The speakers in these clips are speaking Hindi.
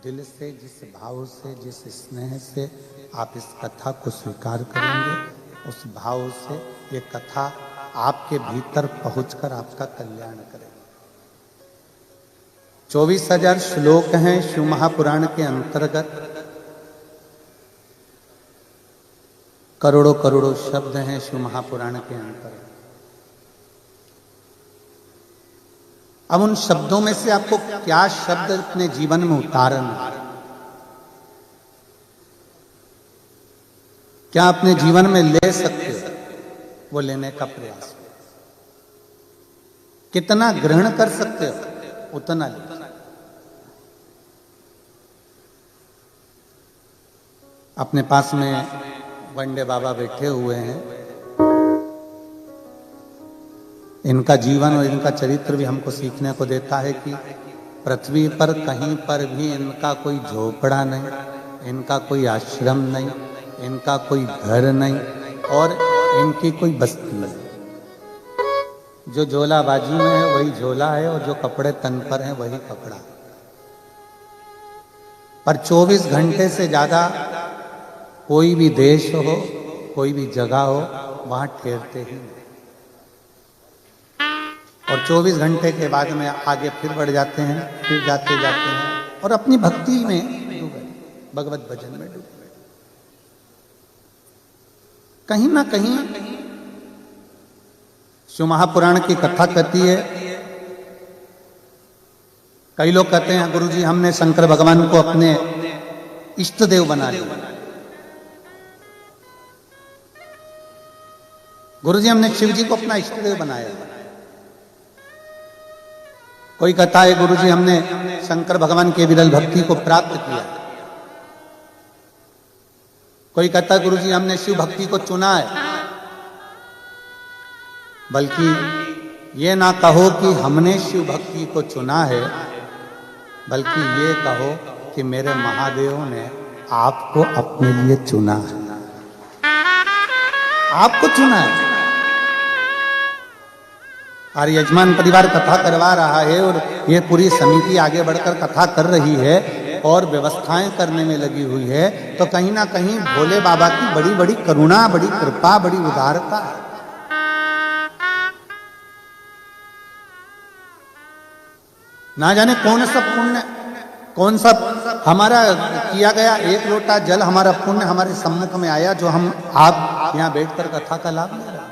दिल से, जिस भाव से, जिस स्नेह से आप इस कथा को स्वीकार करेंगे, उस भाव से ये कथा आपके भीतर पहुंचकर आपका कल्याण करेगी। 24,000 श्लोक हैं शिव महापुराण के अंतर्गत, करोड़ों करोड़ों शब्द हैं शिव महापुराण के अंतर्गत। अब उन शब्दों में से आपको क्या शब्द अपने जीवन में उतारना, क्या अपने जीवन में ले सकते हो, वो लेने का प्रयास करो। कितना ग्रहण कर सकते हो उतना ले। अपने पास में वंडे बाबा बैठे हुए हैं, इनका जीवन और इनका चरित्र भी हमको सीखने को देता है कि पृथ्वी पर कहीं पर भी इनका कोई झोपड़ा नहीं, इनका कोई आश्रम नहीं, इनका कोई घर नहीं और इनकी कोई बस्ती नहीं। जो झोलाबाजी में है वही झोला है और जो कपड़े तन पर हैं वही कपड़ा। पर 24 घंटे से ज्यादा कोई भी देश हो, कोई भी जगह हो, वहां ठहरते ही नहीं। और 24 घंटे के बाद में आगे फिर बढ़ जाते हैं, फिर जाते जाते हैं और अपनी भक्ति में डूबे, भगवत भजन में डूबे। कहीं ना कहीं शिव महापुराण की कथा कहती है, कई लोग कहते हैं गुरुजी हमने शंकर भगवान को अपने इष्ट देव बना लिया, गुरुजी हमने शिव जी को अपना इष्ट देव बनाया। कोई कहता है गुरुजी हमने शंकर भगवान के विरल भक्ति को प्राप्त किया। कोई कहता है गुरुजी हमने शिव भक्ति को चुना है। बल्कि ये ना कहो कि हमने शिव भक्ति को चुना है, बल्कि ये कहो कि मेरे महादेव ने आपको अपने लिए चुना है, आपको चुना है। और यजमान परिवार कथा करवा रहा है और ये पूरी समिति आगे बढ़कर कथा कर रही है और व्यवस्थाएं करने में लगी हुई है, तो कहीं ना कहीं भोले बाबा की बड़ी बड़ी करुणा, बड़ी कृपा, बड़ी उदारता है। ना जाने कौन सा पुण्य, कौन सा हमारा किया गया एक लोटा जल, हमारा पुण्य हमारे सम्मुख में आया, जो हम आप यहां बैठकर कथा का लाभ ले रहे हैं।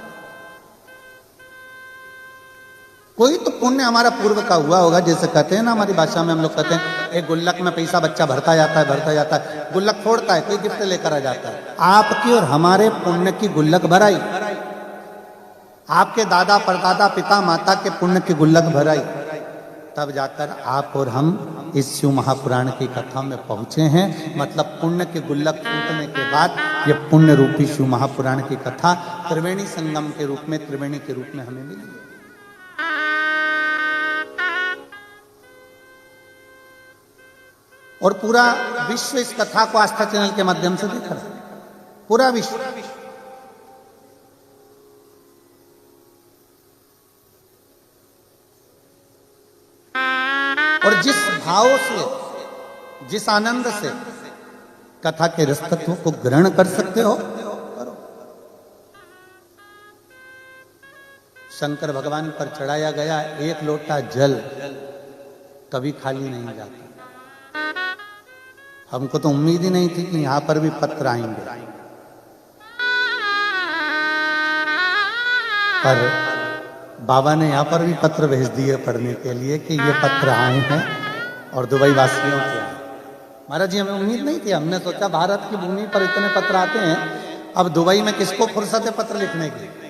कोई तो पुण्य हमारा पूर्व का हुआ होगा। जैसे कहते हैं ना, हमारी भाषा में हम लोग कहते हैं एक गुल्लक में पैसा बच्चा भरता जाता है, गुल्लक फोड़ता है, कोई गिफ्ट लेकर आ जाता है। आपकी और हमारे पुण्य की गुल्लक भराई, आपके दादा परदादा पिता माता के पुण्य की गुल्लक भराई, तब जाकर आप और हम इस शिव महापुराण की कथा में पहुंचे हैं। मतलब पुण्य के गुल्लक फूटने के बाद ये पुण्य रूपी शिव महापुराण की कथा त्रिवेणी संगम के रूप में, त्रिवेणी के रूप में हमें मिली है। और पूरा विश्व इस कथा को आस्था चैनल के माध्यम से देख रहा है, पूरा विश्व। और जिस भाव से, जिस आनंद से कथा के रस तत्व को ग्रहण कर सकते हो करो। शंकर भगवान पर चढ़ाया गया एक लोटा जल कभी खाली नहीं जाता। हमको तो उम्मीद ही नहीं थी कि यहां पर भी पत्र आएंगे, पर बाबा ने यहां पर भी पत्र भेज दिए पढ़ने के लिए कि ये पत्र आए हैं और दुबई वासियों के आए। महाराज जी हमें उम्मीद नहीं थी, हमने सोचा भारत की भूमि पर इतने पत्र आते हैं, अब दुबई में किसको फुर्सत है पत्र लिखने की।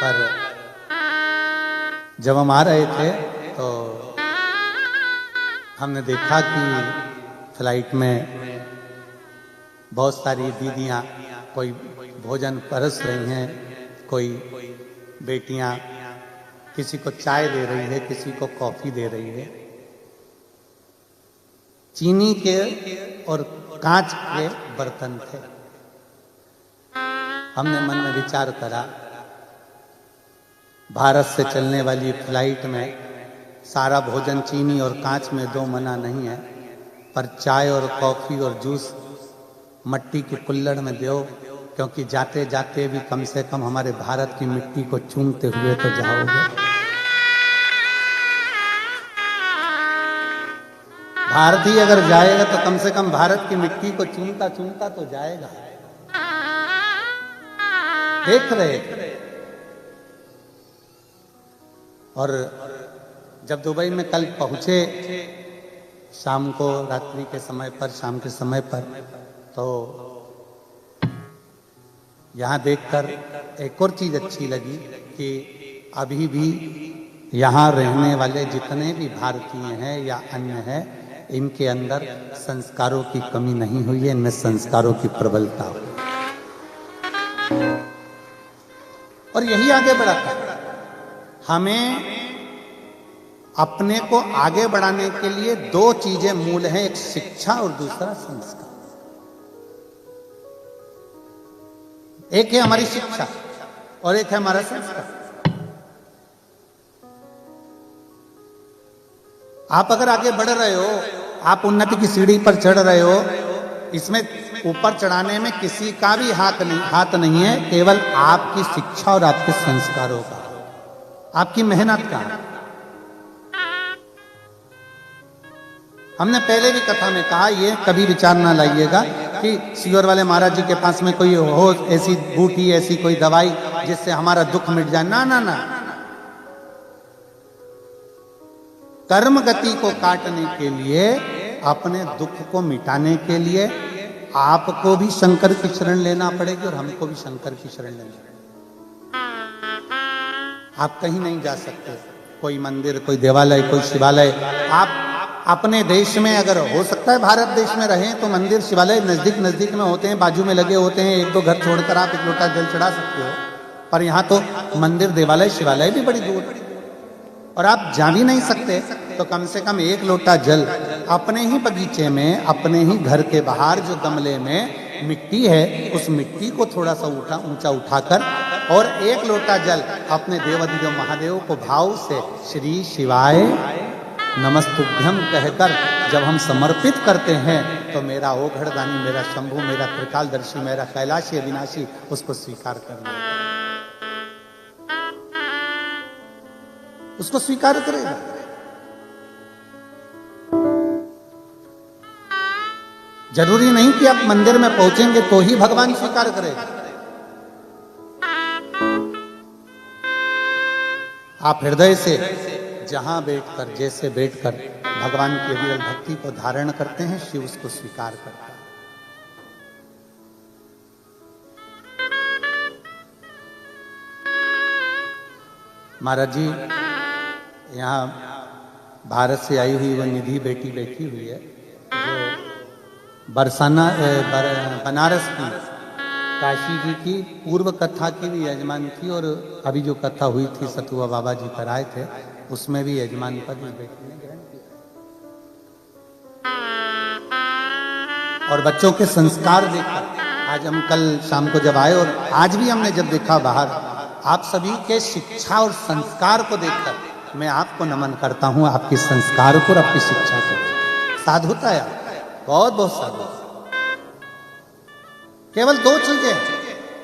पर जब हम आ रहे थे तो हमने देखा कि फ्लाइट में बहुत सारी दीदियां कोई भोजन परस रही हैं, कोई बेटियां किसी को चाय दे रही है, किसी को कॉफी दे रही है। चीनी के और कांच के बर्तन थे। हमने मन में विचार करा, भारत से चलने वाली फ्लाइट में सारा भोजन चीनी और कांच में दो मना नहीं है, पर चाय और कॉफी और जूस मट्टी के कुल्हड़ में दो, क्योंकि जाते जाते भी कम से कम हमारे भारत की मिट्टी को चूमते हुए तो जाओगे। भारतीय अगर जाएगा तो कम से कम भारत की मिट्टी को चूमता चूमता तो जाएगा। देख रहे थे। और जब दुबई में कल पहुंचे शाम को, रात्रि के समय पर, शाम के समय पर, तो यहाँ देखकर एक और चीज अच्छी लगी कि अभी भी यहाँ रहने वाले जितने भी भारतीय हैं या अन्य हैं, इनके अंदर संस्कारों की कमी नहीं हुई है, इनमें संस्कारों की प्रबलता हुई। और यही आगे बढ़ाता है। हमें अपने को आगे बढ़ाने के लिए दो चीजें मूल हैं, एक शिक्षा और दूसरा संस्कार। एक है हमारी शिक्षा और एक है हमारा संस्कार। आप अगर आगे बढ़ रहे हो, आप उन्नति की सीढ़ी पर चढ़ रहे हो, इसमें ऊपर चढ़ाने में किसी का भी हाथ नहीं है, केवल आपकी शिक्षा और आपके संस्कारों का, आपकी मेहनत का। हमने पहले भी कथा में कहा, ये कभी विचार ना लाइएगा कि सीवर वाले महाराज जी के पास में कोई हो ऐसी बूटी, ऐसी कोई दवाई जिससे हमारा दुख मिट जाए। ना ना ना, कर्म गति को काटने के लिए, अपने दुख को मिटाने के लिए आपको भी शंकर की शरण लेना पड़ेगी और हमको भी शंकर की शरण लेना पड़ेगी। आप कहीं नहीं जा सकते, कोई मंदिर, कोई देवालय, कोई शिवालय। आप अपने देश में अगर हो सकता है भारत देश में रहें तो मंदिर शिवालय नजदीक नजदीक में होते हैं, बाजू में लगे होते हैं, एक दो घर छोड़कर आप एक लोटा जल चढ़ा सकते हो। पर यहाँ तो मंदिर, देवालय, शिवालय भी बड़ी दूर और आप जा भी नहीं सकते, तो कम से कम एक लोटा जल अपने ही बगीचे में, अपने ही घर के बाहर जो गमले में मिट्टी है, उस मिट्टी को थोड़ा सा ऊंचा उठाकर और एक लोटा जल अपने देवाधिदेव महादेव को भाव से श्री शिवाय नमस्तुभ्यम कहकर जब हम समर्पित करते हैं, तो मेरा ओघड़दानी, मेरा शंभु, मेरा त्रिकालदर्शी, मेरा कैलाशी अविनाशी उसको स्वीकार कर लेगा, उसको स्वीकार करेगा। जरूरी नहीं कि आप मंदिर में पहुंचेंगे तो ही भगवान स्वीकार करेगा। आप हृदय से जहां बैठकर, जैसे बैठकर भगवान की अविरल भक्ति को धारण करते हैं, शिव उसको स्वीकार करता है। महाराज जी यहाँ भारत से आई हुई वो निधि बेटी बैठी हुई है, जो बनारस की काशी जी की पूर्व कथा की भी यजमान थी, और अभी जो कथा हुई थी सतुआ बाबा जी कराए थे, उसमें भी यजमान पद इस बेटी ने ग्रहण किया। और बच्चों के संस्कार देखकर, आज हम कल शाम को जब आए और आज भी हमने जब देखा बाहर, आप सभी के शिक्षा और संस्कार को देखकर मैं आपको नमन करता हूं, आपके संस्कार को और आपकी शिक्षा को। साधुता है, बहुत बहुत साधु। केवल दो चीजें,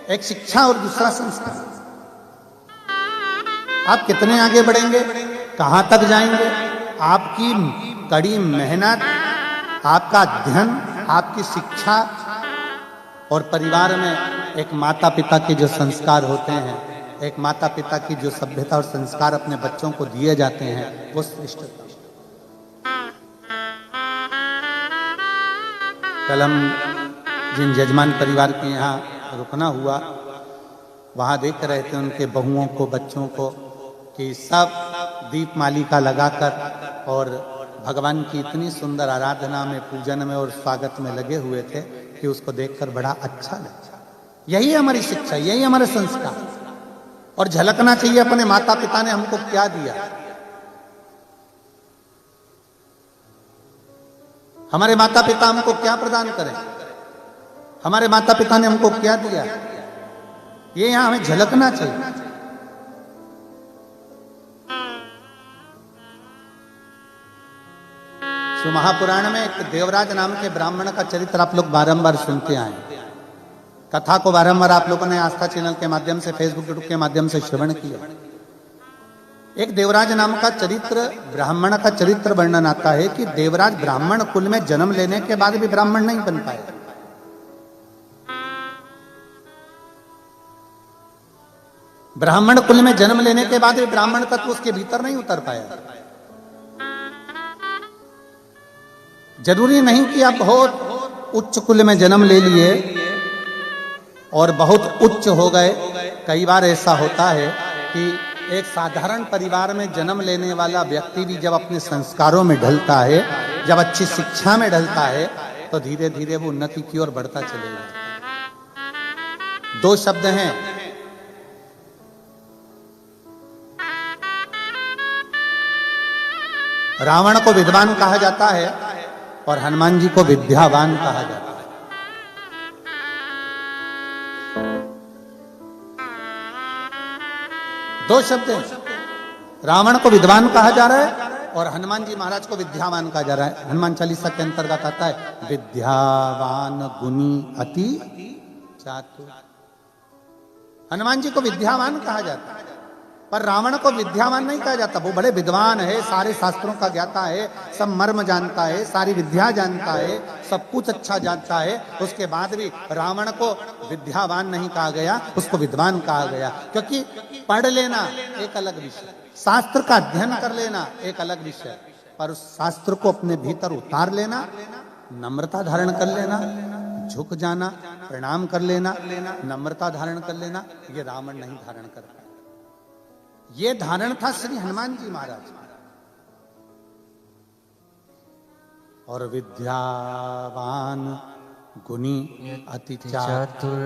एक शिक्षा और दूसरा संस्कार। आप कितने आगे बढ़ेंगे, कहां तक जाएंगे, आपकी कड़ी मेहनत, आपका अध्ययन, आपकी शिक्षा और परिवार में एक माता पिता के जो संस्कार होते हैं, एक माता पिता की जो सभ्यता और संस्कार अपने बच्चों को दिए जाते हैं, वो श्रेष्ठता। कल हम जिन यजमान परिवार के यहाँ रुकना हुआ, वहाँ देख रहे थे उनके बहुओं को, बच्चों को, कि सब दीप मालिका लगाकर और भगवान की इतनी सुंदर आराधना में, पूजन में और स्वागत में लगे हुए थे कि उसको देखकर बड़ा अच्छा लगा। यही हमारी शिक्षा, यही हमारे संस्कार। और झलकना चाहिए अपने माता पिता ने हमको क्या दिया, हमारे माता पिता हमको क्या प्रदान करें, हमारे माता पिता ने हमको क्या दिया। ये यहां हमें झलकना चाहिए। तो महापुराण में एक देवराज नाम के ब्राह्मण का चरित्र आप लोग बारंबार सुनते आए। कथा को बारंबार आप लोगों ने आस्था चैनल के माध्यम से, फेसबुक यूट्यूब के माध्यम से श्रवण किया। एक देवराज नाम का चरित्र, ब्राह्मण का चरित्र वर्णन आता है कि देवराज ब्राह्मण कुल में जन्म लेने के बाद भी ब्राह्मण नहीं बन पाए। ब्राह्मण कुल में जन्म लेने के बाद भी ब्राह्मण तत्व उसके भीतर नहीं उतर पाया। जरूरी नहीं कि आप बहुत उच्च कुल में जन्म ले लिए और बहुत उच्च हो गए। कई बार ऐसा होता है कि एक साधारण परिवार में जन्म लेने वाला व्यक्ति भी जब अपने संस्कारों में ढलता है, जब अच्छी शिक्षा में ढलता है, तो धीरे धीरे वो उन्नति की ओर बढ़ता चलेगा। दो शब्द हैं, रावण को विद्वान कहा जाता है और हनुमान जी को विद्यावान कहा जाता है। दो शब्द हैं, रावण को विद्वान कहा जा रहा है और हनुमान जी महाराज को विद्यावान कहा जा रहा है। हनुमान चालीसा के अंतर्गत आता है विद्यावान गुणी अति चातुर। हनुमान जी को विद्यावान कहा जाता है, पर रावण को विद्यावान नहीं कहा जाता। वो बड़े विद्वान है, सारे शास्त्रों का ज्ञाता है, सब मर्म जानता है, सारी विद्या जानता है, सब कुछ अच्छा जानता है। उसके बाद भी रावण को विद्यावान नहीं कहा गया, उसको विद्वान कहा गया। क्योंकि पढ़ लेना एक अलग विषय, शास्त्र का अध्ययन कर लेना एक अलग विषय, पर उस शास्त्र को अपने भीतर उतार लेना, नम्रता धारण कर लेना, झुक जाना, प्रणाम कर लेना, नम्रता धारण कर लेना, ये रावण नहीं धारण कर पाया। ये धारण था श्री हनुमान जी महाराज। और विद्यावान गुणी अति चातुर,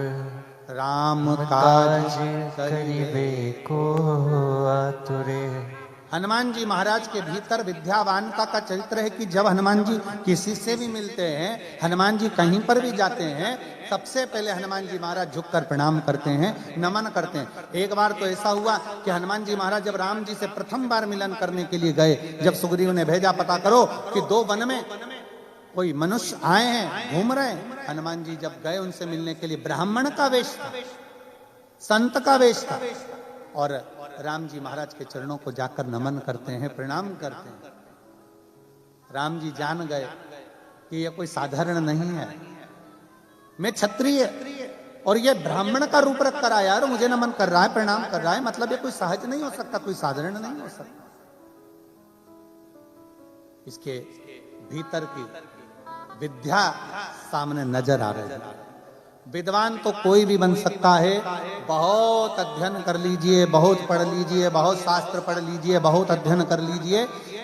राम काज करिबे को आतुरे। हनुमान जी महाराज के भीतर विद्यावानता का चरित्र है कि जब हनुमान जी किसी से भी मिलते हैं, हनुमान जी कहीं पर भी जाते हैं, सबसे पहले हनुमान जी महाराज झुककर प्रणाम करते हैं, नमन करते हैं। एक बार तो ऐसा हुआ कि हनुमान जी महाराज जब राम जी से प्रथम बार मिलन करने के लिए गए, जब सुग्रीव ने भेजा पता करो कि दो वन में कोई मनुष्य आए हैं, घूम रहे हैं, हनुमान जी जब गए उनसे मिलने के लिए, ब्राह्मण का वेश था, संत का वेश था, और राम जी महाराज के चरणों को जाकर नमन करते हैं, प्रणाम करते हैं। राम जी जान गए कि ये कोई साधारण नहीं है, मैं क्षत्रिय और ये ब्राह्मण का रूप रख कर आया और मुझे नमन कर रहा है, प्रणाम कर रहा है, मतलब ये कोई सहज नहीं हो सकता, कोई साधारण नहीं हो सकता। इसके भीतर की विद्या सामने नजर आ रही है। विद्वान तो कोई भी बन सकता है, बहुत अध्ययन कर लीजिए, बहुत पढ़ लीजिए, बहुत शास्त्र पढ़ लीजिए, बहुत अध्ययन कर लीजिए,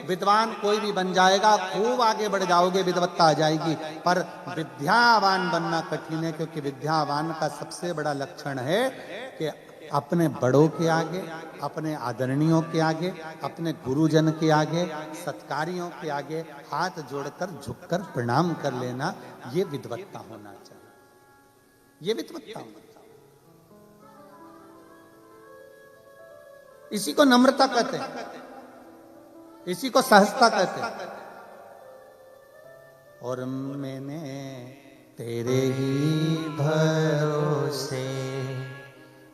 विद्वान कोई भी बन जाएगा, खूब आगे बढ़ जाओगे, विद्वत्ता आ जाएगी। पर विद्यावान बनना कठिन है, क्योंकि विद्यावान का सबसे बड़ा लक्षण है कि अपने बड़ों के आगे, अपने आदरणीयों के आगे, अपने गुरुजन के आगे, सत्कारियों के आगे हाथ जोड़कर झुककर प्रणाम कर लेना, ये विद्वत्ता होना चाहिए, ये विद्वत्ता। इसी को नम्रता कहते हैं, इसी को सहजता कहते हैं। और मैंने तेरे ही भरोसे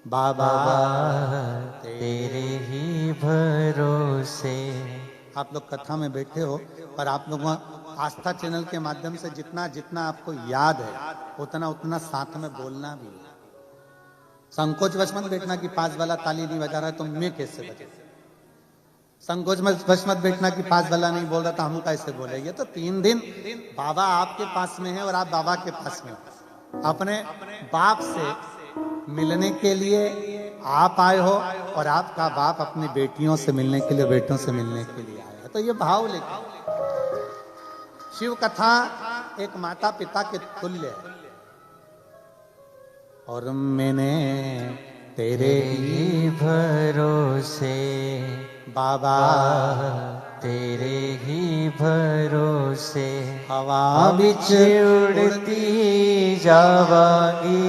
बाबा, तेरे ही भरोसे। आप लोग कथा में बैठे हो, पर आप लोग आस्था चैनल के माध्यम से जितना जितना आपको याद है, उतना उतना साथ में बोलना भी। संकोच वश मत बैठना कि पास वाला ताली नहीं बजा रहा है तो मैं कैसे बजा। संकोच वश मत बैठना कि पास वाला नहीं बोल रहा था हम कैसे बोले। ये तो 3 दिन बाबा आपके पास में है और आप बाबा के पास में हो। अपने बाप से मिलने के लिए आप आए हो और आपका बाप अपनी बेटियों से मिलने के लिए, बेटों से मिलने के लिए आया। तो ये भाव लेकर शिव कथा एक माता पिता के तुल्य है। और मैंने तेरे ही भरोसे बाबा, तेरे ही भरोसे हवा बिच उड़ती जावांगी,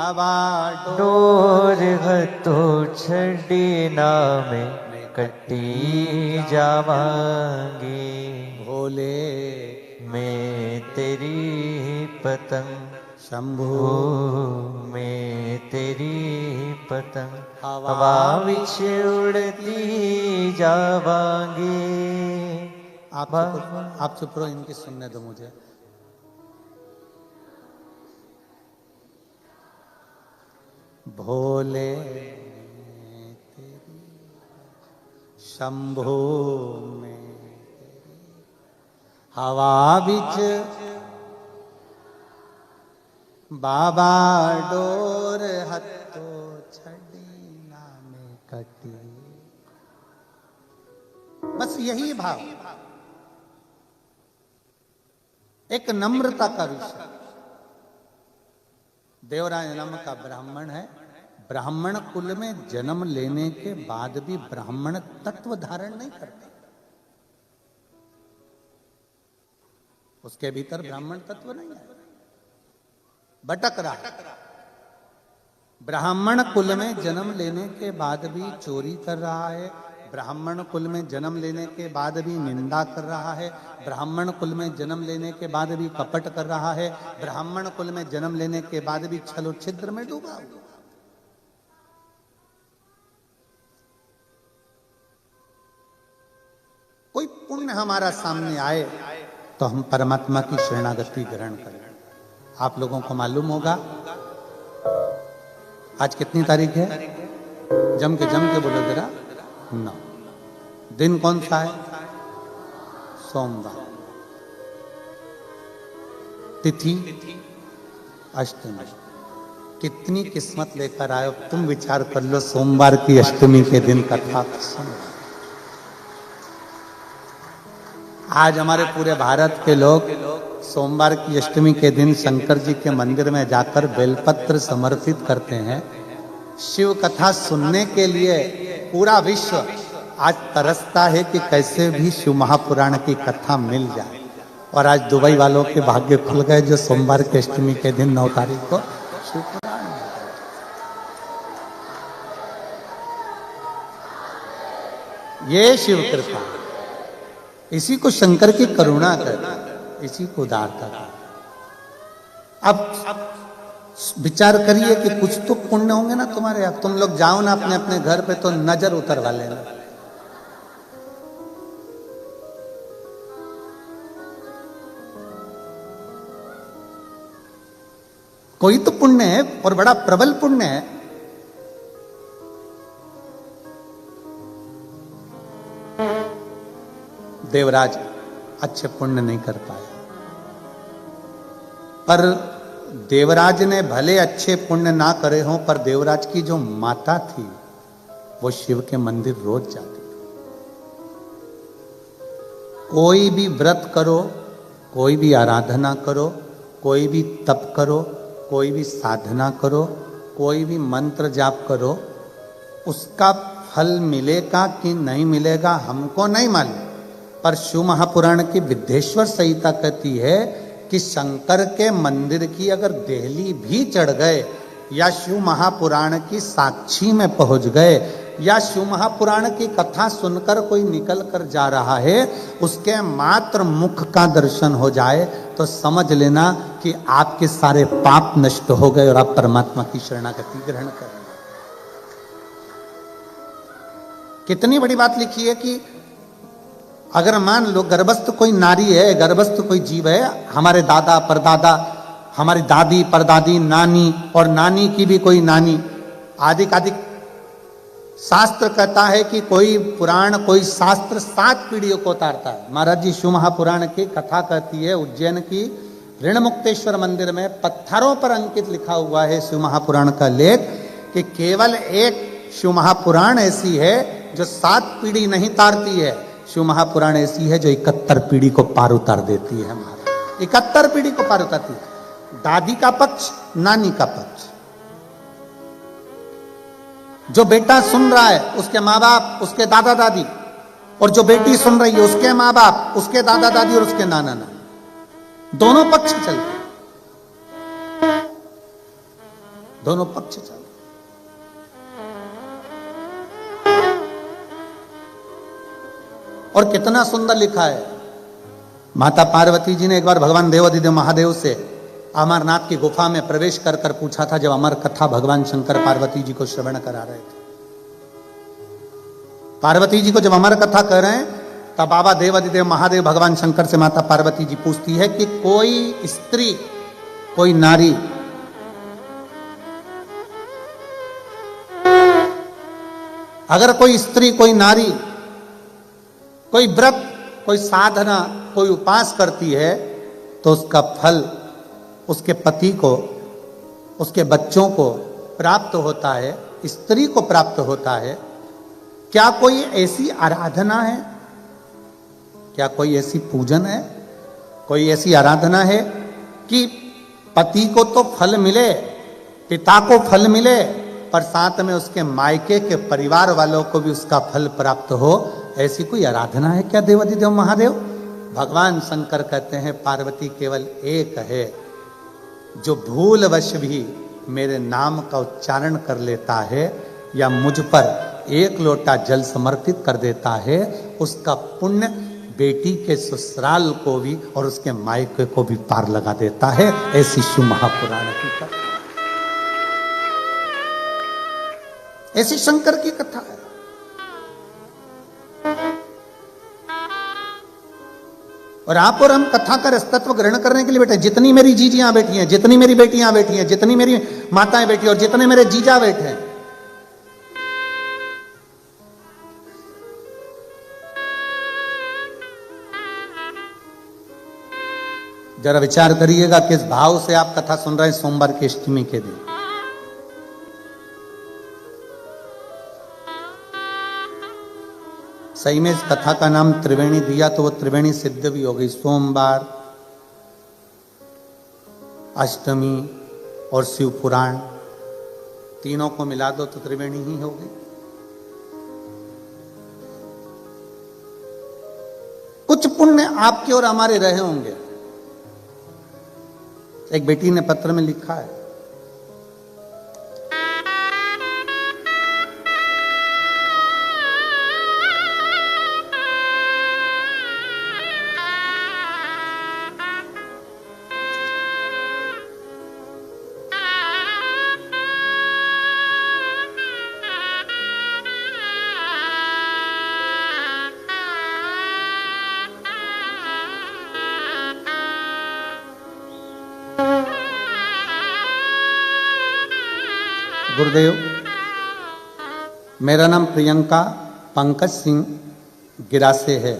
बाबा डोर हथो छड़ी नामे कटी जावांगे। भोले मैं तेरी पतंग शंभु मैं तेरी पतंग हवा हवा विच उड़ती जावांगे। आप चुप रहो, इनकी सुनने दो मुझे। भोले तेरी शंभु में हवा बिच बाबा डोर हथो छड़ी नामे कटी। बस यही भाव, एक नम्रता का विषय। देवराज नाम का ब्राह्मण है, ब्राह्मण कुल में जन्म लेने के बाद भी ब्राह्मण तत्व धारण नहीं करते, उसके भीतर ब्राह्मण तत्व नहीं है, भटक रहा है। ब्राह्मण कुल में जन्म लेने के बाद भी चोरी कर रहा है, ब्राह्मण कुल में जन्म लेने के बाद भी निंदा कर रहा है, ब्राह्मण कुल में जन्म लेने के बाद भी कपट कर रहा है, ब्राह्मण कुल में जन्म लेने के बाद भी छल छिद्र में डूबा हुआ। कोई पुण्य हमारा सामने आए तो हम परमात्मा की शरणागति ग्रहण करें। आप लोगों को मालूम होगा आज कितनी तारीख है? जम के बोलो जरा। 9। दिन कौन सा है? सोमवार। तिथि अष्टमी। कितनी किस्मत लेकर आए, तुम विचार कर लो। सोमवार की अष्टमी के दिन कथा सुनो। आज हमारे पूरे भारत के लोग सोमवार की अष्टमी के दिन शंकर जी के मंदिर में जाकर बेलपत्र समर्पित करते हैं। शिव कथा सुनने के लिए पूरा विश्व आज तरसता है कि कैसे भी शिव महापुराण की कथा मिल जाए। और आज दुबई वालों के भाग्य खुल गए जो सोमवार की अष्टमी के दिन 9 तारीख को शिव पुराण मिल गए। ये शिव कृपा, इसी को शंकर की करुणा करते, इसी को उदारता करते। अब विचार करिए कि कुछ तो पुण्य होंगे ना तुम्हारे। अब तुम लोग जाओ ना अपने अपने घर पे तो नजर उतरवा लेना। कोई तो पुण्य है और बड़ा प्रबल पुण्य है। देवराज अच्छे पुण्य नहीं कर पाए, पर देवराज ने भले अच्छे पुण्य ना करे हों, पर देवराज की जो माता थी वो शिव के मंदिर रोज जाती थी। कोई भी व्रत करो, कोई भी आराधना करो, कोई भी तप करो, कोई भी साधना करो, कोई भी मंत्र जाप करो, उसका फल मिलेगा कि नहीं मिलेगा हमको नहीं मालूम। पर शिव महापुराण की विद्येश्वर संहिता कहती है कि शंकर के मंदिर की अगर देहली भी चढ़ गए, या शिव महापुराण की साक्षी में पहुंच गए, या शिव महापुराण की कथा सुनकर कोई निकल कर जा रहा है, उसके मात्र मुख का दर्शन हो जाए तो समझ लेना कि आपके सारे पाप नष्ट हो गए और आप परमात्मा की शरणागति ग्रहण कर रहे हैं। कितनी बड़ी बात लिखी है कि अगर मान लो गर्भस्थ कोई नारी है, गर्भस्थ कोई जीव है, हमारे दादा परदादा, हमारी दादी परदादी, नानी और नानी की भी कोई नानी, आदि शास्त्र कहता है कि कोई पुराण कोई शास्त्र 7 पीढ़ियों को उतारता है। महाराज जी शिव महापुराण की कथा कहती है, उज्जैन की ऋणमुक्तेश्वर मंदिर में पत्थरों पर अंकित लिखा हुआ है शिव महापुराण का लेख, कि केवल एक शिव महापुराण ऐसी है जो 7 पीढ़ी नहीं तारती है। शिव महापुराण ऐसी है जो 71 पीढ़ी को पार उतार देती है। महाराज 71 पीढ़ी को पार उतारती है। दादी का पक्ष, नानी का पक्ष, जो बेटा सुन रहा है उसके माँ बाप, उसके दादा दादी, और जो बेटी सुन रही है उसके माँ बाप, उसके दादा दादी और उसके नाना नानी, दोनों पक्ष चलते। दोनों पक्ष चल रहे। और कितना सुंदर लिखा है, माता पार्वती जी ने एक बार भगवान देवाधिदेव महादेव से अमरनाथ की गुफा में प्रवेश कर कर पूछा था, जब अमर कथा भगवान शंकर पार्वती जी को श्रवण करा रहे थे। पार्वती जी को जब अमर कथा कर रहे हैं, तब बाबा देवाधिदेव महादेव भगवान शंकर से माता पार्वती जी पूछती है कि कोई स्त्री, कोई नारी अगर कोई स्त्री, कोई नारी, कोई व्रत, कोई साधना, कोई उपास करती है, तो उसका फल उसके पति को, उसके बच्चों को प्राप्त होता है, स्त्री को प्राप्त होता है। क्या कोई ऐसी आराधना है, क्या कोई ऐसी पूजन है, कोई ऐसी आराधना है कि पति को तो फल मिले, पिता को फल मिले, पर साथ में उसके मायके के परिवार वालों को भी उसका फल प्राप्त हो? ऐसी कोई आराधना है क्या देवाधिदेव महादेव? भगवान शंकर कहते हैं पार्वती केवल एक है, जो भूलवश भी मेरे नाम का उच्चारण कर लेता है या मुझ पर एक लोटा जल समर्पित कर देता है, उसका पुण्य बेटी के ससुराल को भी और उसके मायके को भी पार लगा देता है। ऐसी शिव महापुराण की कथा, ऐसी शंकर की कथा है। और आप और हम कथा का रसतत्व ग्रहण करने के लिए बैठे। जितनी मेरी जीजियां बैठी हैं, जितनी मेरी बेटियां बैठी हैं, जितनी मेरी माताएं बैठी हैं और जितने मेरे जीजा बैठे हैं, जरा विचार करिएगा किस भाव से आप कथा सुन रहे हैं सोमवार की अष्टमी के दिन। सही में इस कथा का नाम त्रिवेणी दिया तो वो त्रिवेणी सिद्ध भी हो गई। सोमवार, अष्टमी और शिव पुराण, तीनों को मिला दो तो त्रिवेणी ही होगी। कुछ पुण्य आपके और हमारे रहे होंगे। एक बेटी ने पत्र में लिखा है, गुरुदेव, मेरा नाम प्रियंका पंकज सिंह गिरासे है।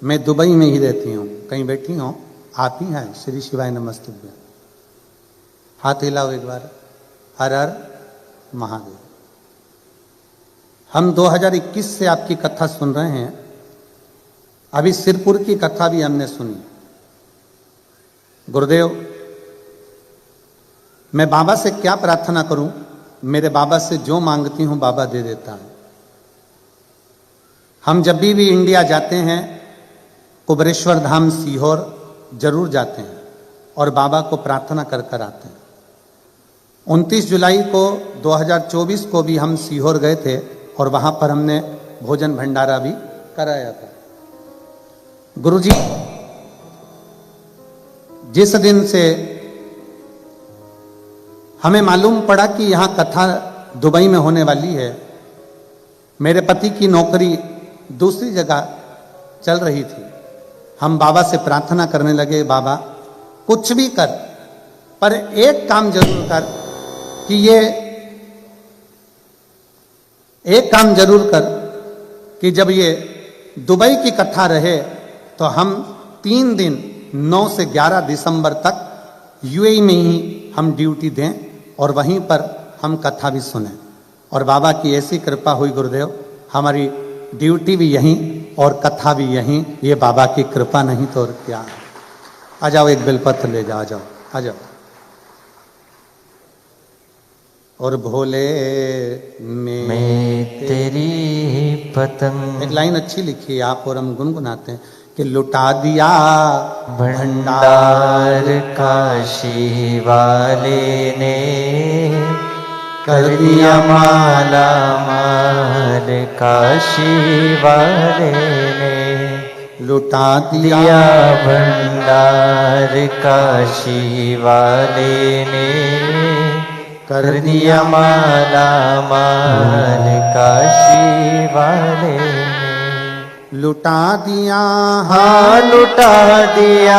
मैं दुबई में ही रहती हूँ। कहीं बैठी हूँ? आप ही हैं? श्री शिवाय नमस्तुभ्यं। हाथ हिलाओ एक बार। हर हर महादेव। हम 2021 से आपकी कथा सुन रहे हैं। अभी सिरपुर की कथा भी हमने सुनी। गुरुदेव, मैं बाबा से क्या प्रार्थना करूं? मेरे बाबा से जो मांगती हूं बाबा दे देता है। हम जब भी इंडिया जाते हैं, कुबरेश्वर धाम सीहोर जरूर जाते हैं और बाबा को प्रार्थना कर कर आते हैं। 29 जुलाई को 2024 को भी हम सीहोर गए थे और वहां पर हमने भोजन भंडारा भी कराया था। गुरुजी, जिस दिन से हमें मालूम पड़ा कि यहाँ कथा दुबई में होने वाली है, मेरे पति की नौकरी दूसरी जगह चल रही थी। हम बाबा से प्रार्थना करने लगे, बाबा कुछ भी कर, पर एक काम जरूर कर कि ये एक काम जरूर कर कि जब ये दुबई की कथा रहे तो हम 3 दिन 9 से 11 दिसंबर तक यूएई में ही हम ड्यूटी दें और वहीं पर हम कथा भी सुने। और बाबा की ऐसी कृपा हुई गुरुदेव, हमारी ड्यूटी भी यहीं और कथा भी यहीं। ये बाबा की कृपा नहीं तो और क्या। आ जाओ, एक बेलपत्र ले जाओ। आ जाओ, आ जाओ। और भोले में तेरी पतंग। एक लाइन अच्छी लिखी है आप और हम गुनगुनाते हैं कि लुटा दिया भंडार काशी वाले ने, कर दिया माला माल काशी वाले ने। लुटा दिया भंडार काशी वाले ने, कर दिया माला माल काशी वाले ने। लुटा दिया हाँ लुटा दिया,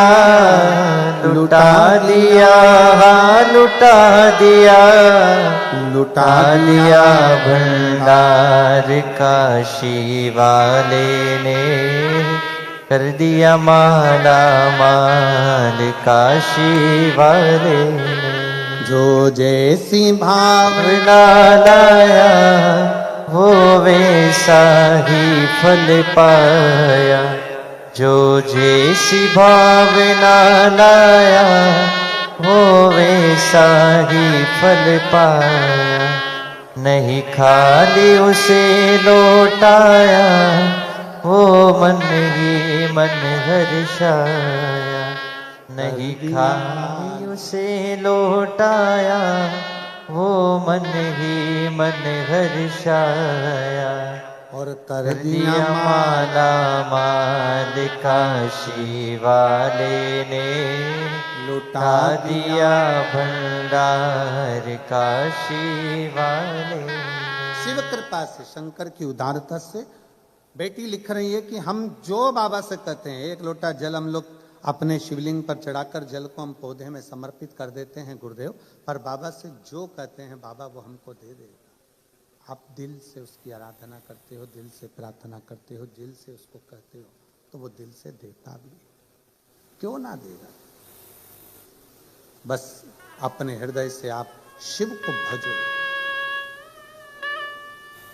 लुटा दिया, हाँ लुटा दिया, लुटा दिया भंडार काशी वाले ने, कर दिया माला माल काशी वाले ने। जो जैसी भावना लाया वो वैसा ही फल पाया, जो जैसी भावना लाया वो वैसा ही फल पाया। नहीं खाली उसे लौटाया, वो मन ही मन हर्षाया। नहीं खाली उसे लौटाया, वो मन ही मन हर्षाया। और कर दिया माला माल काशी वाले ने, लुटा दिया भंडार काशी वाले ने। शिव कृपा से, शंकर की उदारता से बेटी लिख रही है कि हम जो बाबा से कहते हैं, एक लोटा जल हम लोग अपने शिवलिंग पर चढ़ाकर जल को हम पौधे में समर्पित कर देते हैं गुरुदेव, पर बाबा से जो कहते हैं बाबा वो हमको दे देगा। आप दिल से उसकी आराधना करते हो, दिल से प्रार्थना करते हो, दिल से उसको कहते हो, तो वो दिल से देता भी है। क्यों ना देगा? बस अपने हृदय से आप शिव को भजो।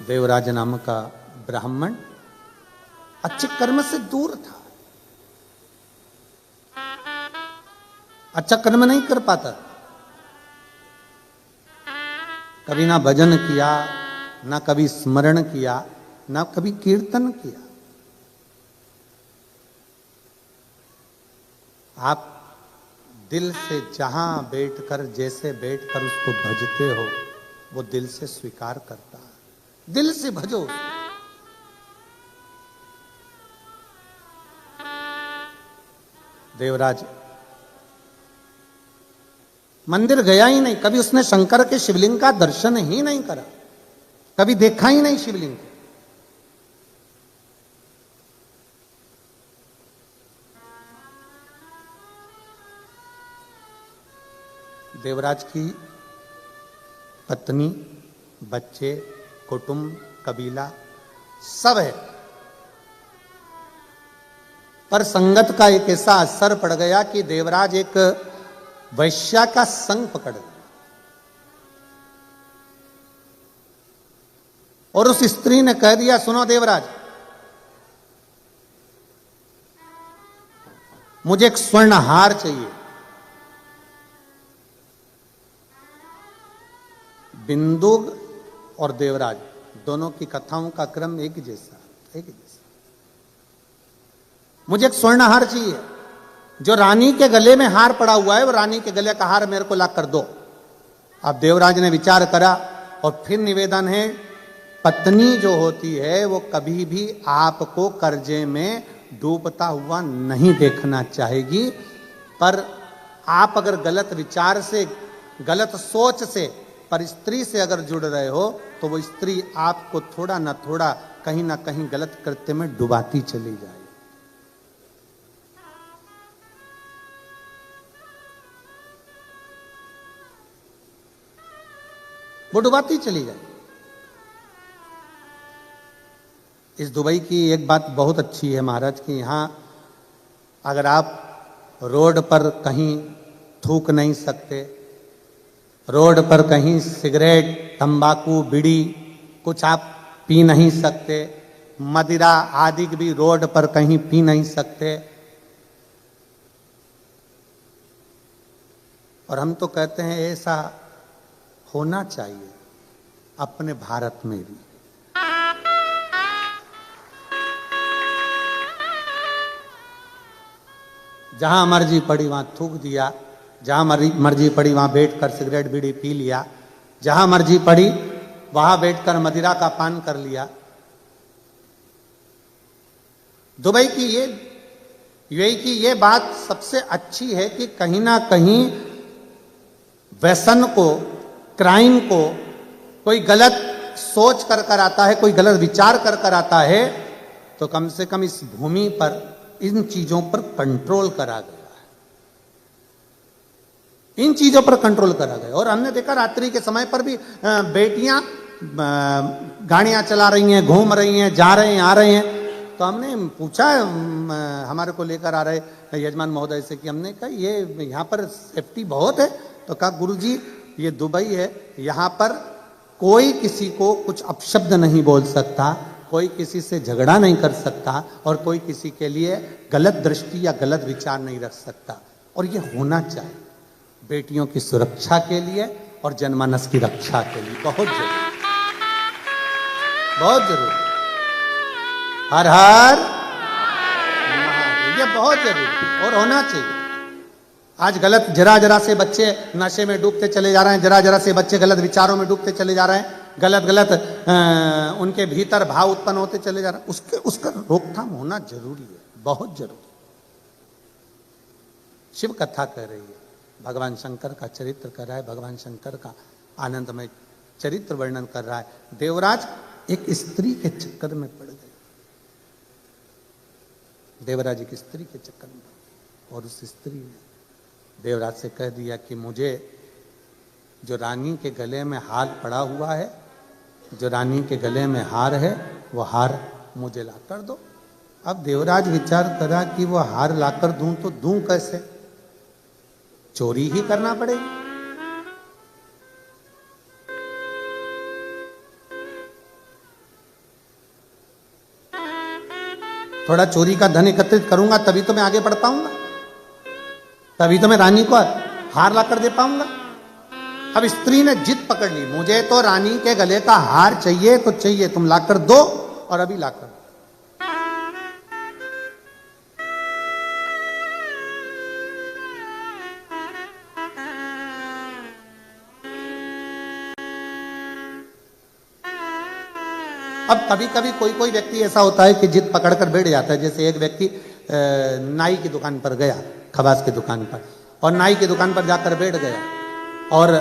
देवराज नाम का ब्राह्मण अच्छे कर्म से दूर था, अच्छा कर्म नहीं कर पाता, कभी ना भजन किया, ना कभी स्मरण किया, ना कभी कीर्तन किया। आप दिल से जहां बैठकर, जैसे बैठकर उसको भजते हो, वो दिल से स्वीकार करता है। दिल से भजो। देवराज मंदिर गया ही नहीं, कभी उसने शंकर के शिवलिंग का दर्शन ही नहीं करा, कभी देखा ही नहीं शिवलिंग को। देवराज की पत्नी, बच्चे, कुटुंब, कबीला सब है, पर संगत का एक ऐसा असर पड़ गया कि देवराज एक वैश्या का संग पकड़ गया और उस स्त्री ने कह दिया, सुनो देवराज, मुझे एक स्वर्ण हार चाहिए। बिंदु और देवराज दोनों की कथाओं का क्रम एक जैसा। मुझे एक स्वर्ण हार चाहिए, जो रानी के गले में हार पड़ा हुआ है वो रानी के गले का हार मेरे को ला कर दो। अब देवराज ने विचार करा और फिर निवेदन है, पत्नी जो होती है वो कभी भी आपको कर्जे में डूबता हुआ नहीं देखना चाहेगी, पर आप अगर गलत विचार से, गलत सोच से, पर स्त्री से अगर जुड़ रहे हो तो वो स्त्री आपको थोड़ा ना थोड़ा, कहीं ना कहीं गलत कृत्य में डुबाती चली जाए। वो डुबाती चली जाए। इस दुबई की एक बात बहुत अच्छी है महाराज कि यहाँ अगर आप रोड पर कहीं थूक नहीं सकते, रोड पर कहीं सिगरेट, तंबाकू, बीड़ी कुछ आप पी नहीं सकते, मदिरा आदि भी रोड पर कहीं पी नहीं सकते। और हम तो कहते हैं ऐसा होना चाहिए अपने भारत में भी। जहां मर्जी पड़ी वहां थूक दिया, जहां मर्जी पड़ी वहां बैठकर सिगरेट बीड़ी पी लिया, जहां मर्जी पड़ी वहां बैठकर मदिरा का पान कर लिया। दुबई की यूएई की ये बात सबसे अच्छी है कि कहीं ना कहीं व्यसन को, क्राइम को कोई गलत सोच कर आता है, कोई गलत विचार कर आता है, तो कम से कम इस भूमि पर इन चीजों पर कंट्रोल करा गया है, इन चीजों पर कंट्रोल करा गया। और हमने देखा रात्रि के समय पर भी बेटियां गाड़ियां चला रही हैं, घूम रही हैं, जा रहे हैं, आ रहे हैं। तो हमने पूछा हमारे को लेकर आ रहे यजमान महोदय से कि हमने कहा ये यहाँ पर सेफ्टी बहुत है। तो कहा गुरुजी ये दुबई है, यहाँ पर कोई किसी को कुछ अपशब्द नहीं बोल सकता, कोई किसी से झगड़ा नहीं कर सकता और कोई किसी के लिए गलत दृष्टि या गलत विचार नहीं रख सकता। और ये होना चाहिए बेटियों की सुरक्षा के लिए और जनमानस की रक्षा के लिए बहुत जरूरी, बहुत जरूरी। हर हर ये बहुत जरूरी और होना चाहिए। आज गलत जरा से बच्चे नशे में डूबते चले जा रहे हैं, जरा से बच्चे गलत विचारों में डूबते चले जा रहे हैं, गलत उनके भीतर भाव उत्पन्न होते चले जा रहे हैं। उसका रोकथाम होना जरूरी है, बहुत जरूरी। शिव कथा कह रही है, भगवान शंकर का चरित्र कर रहा है, भगवान शंकर का आनंदमय चरित्र वर्णन कर रहा है। देवराज एक स्त्री के चक्कर में पड़ गए, देवराज एक स्त्री के चक्कर में पड़ गए और उस स्त्री ने देवराज से कह दिया कि मुझे जो रानी के गले में हार पड़ा हुआ है, जो रानी के गले में हार है, वो हार मुझे ला कर दो। अब देवराज विचार करा कि वो हार लाकर दूं तो दूं कैसे, चोरी ही करना पड़ेगी। थोड़ा चोरी का धन एकत्रित करूंगा तभी तो मैं आगे बढ़ पाऊंगा, तभी तो मैं रानी को हार लाकर दे पाऊंगा। अब स्त्री ने जिद पकड़ ली, मुझे तो रानी के गले का हार चाहिए तो चाहिए, तुम लाकर दो और अभी लाकर। अब कभी कभी कोई व्यक्ति ऐसा होता है कि जिद पकड़कर बैठ जाता है। जैसे एक व्यक्ति नाई की दुकान पर गया, खबास की दुकान पर, और नाई की दुकान पर जाकर बैठ गया और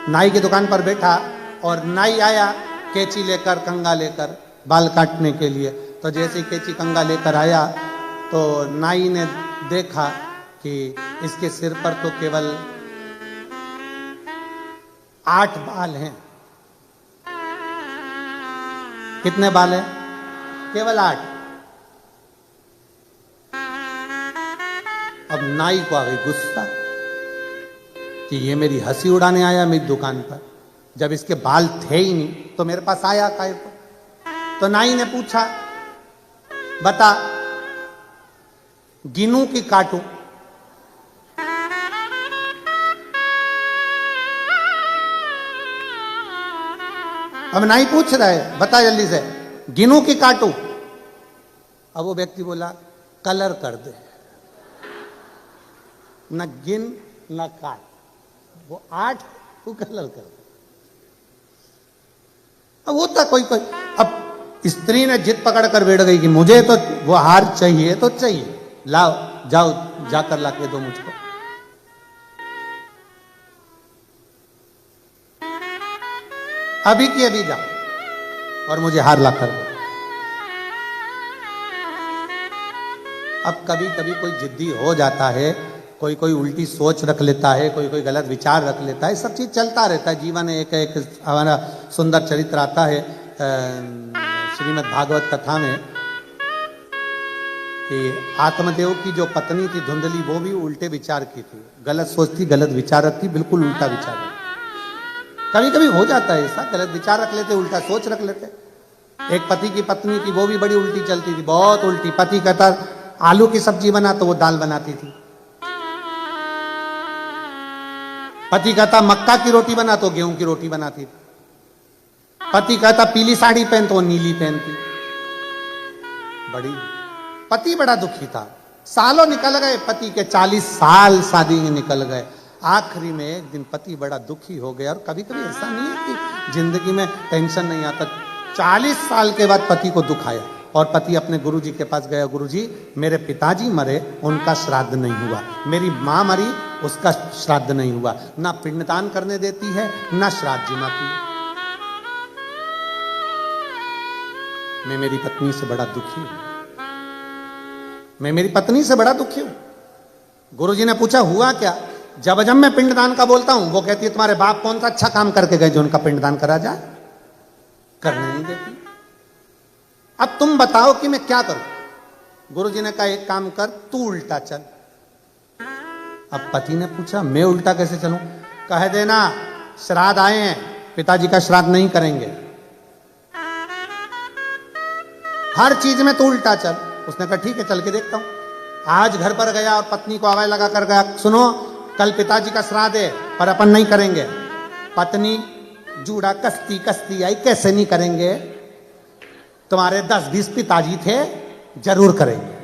नाई की दुकान पर बैठा और नाई आया कैंची लेकर, कंघा लेकर बाल काटने के लिए। तो जैसे ही कैंची कंघा लेकर आया तो नाई ने देखा कि इसके सिर पर तो केवल 8 बाल हैं। कितने बाल हैं? केवल 8। अब नाई को आ गई गुस्सा कि ये मेरी हंसी उड़ाने आया मेरी दुकान पर, जब इसके बाल थे ही नहीं तो मेरे पास आया काहे को। तो नाई ने पूछा, बता गिनूं कि काटूं? अब नाई पूछ रहा है, बता जल्दी से, गिनूं कि काटूं? अब वो व्यक्ति बोला, कलर कर दे, न गिन न काट, वो 8 तू कलर कर दे। अब होता कोई अब स्त्री ने जिद पकड़ कर बैठ गई कि मुझे तो वो हार चाहिए तो चाहिए, लाओ जाओ जाकर लाके दो मुझको। अभी की अभी जाओ और मुझे हार ला कर दो। अब कभी कभी कोई जिद्दी हो जाता है, कोई उल्टी सोच रख लेता है, कोई गलत विचार रख लेता है, सब चीज चलता रहता है जीवन में। एक हमारा सुंदर चरित्र आता है श्रीमद् भागवत कथा में कि आत्मदेव की जो पत्नी थी धुंधली, वो भी उल्टे विचार की थी, गलत सोचती, गलत विचार रखती, बिल्कुल उल्टा विचार रखती। कभी कभी हो जाता है ऐसा, गलत विचार रख लेते, उल्टा सोच रख लेते। एक पति की पत्नी थी, वो भी बड़ी उल्टी चलती थी, बहुत उल्टी। पति कहता आलू की सब्जी बना तो वो दाल बनाती थी, पति कहता मक्का की रोटी बना तो गेहूं की रोटी बनाती थी, पति कहता पीली साड़ी पहन तो वो नीली पहनती। बड़ी पति बड़ा दुखी था, सालों निकल गए, पति के 40 साल शादी में निकल गए। आखिरी में एक दिन पति बड़ा दुखी हो गया। और कभी कभी ऐसा नहीं है कि जिंदगी में टेंशन नहीं आता। 40 साल के बाद पति को दुख आया और पति अपने गुरुजी के पास गया। गुरुजी, मेरे पिताजी मरे, उनका श्राद्ध नहीं हुआ। मेरी माँ मरी, उसका श्राद्ध नहीं हुआ। ना पिंडदान करने देती है, ना श्राद्ध जिमाती है। मैं मेरी पत्नी से बड़ा दुखी हूं। मैं मेरी पत्नी से बड़ा दुखी हूं। गुरुजी ने पूछा हुआ क्या? जब मैं पिंडदान का बोलता हूं, वो कहती है तुम्हारे बाप कौन सा अच्छा काम करके गए जो उनका पिंडदान करा जाए? करने नहीं देती। अब तुम बताओ कि मैं क्या करूं? गुरुजी ने कहा एक काम कर, तू उल्टा चल। अब पति ने पूछा मैं उल्टा कैसे चलूं? कह देना श्राद्ध आए हैं, पिताजी का श्राद्ध नहीं करेंगे। हर चीज में तू उल्टा चल। उसने कहा ठीक है, चल के देखता हूं। आज घर पर गया और पत्नी को आवाज लगा कर गया, सुनो कल पिताजी का श्राद्ध है पर अपन नहीं करेंगे। पत्नी जूड़ा कसती आई, कैसे नहीं करेंगे? तुम्हारे 10-20 पिताजी थे, जरूर करेंगे।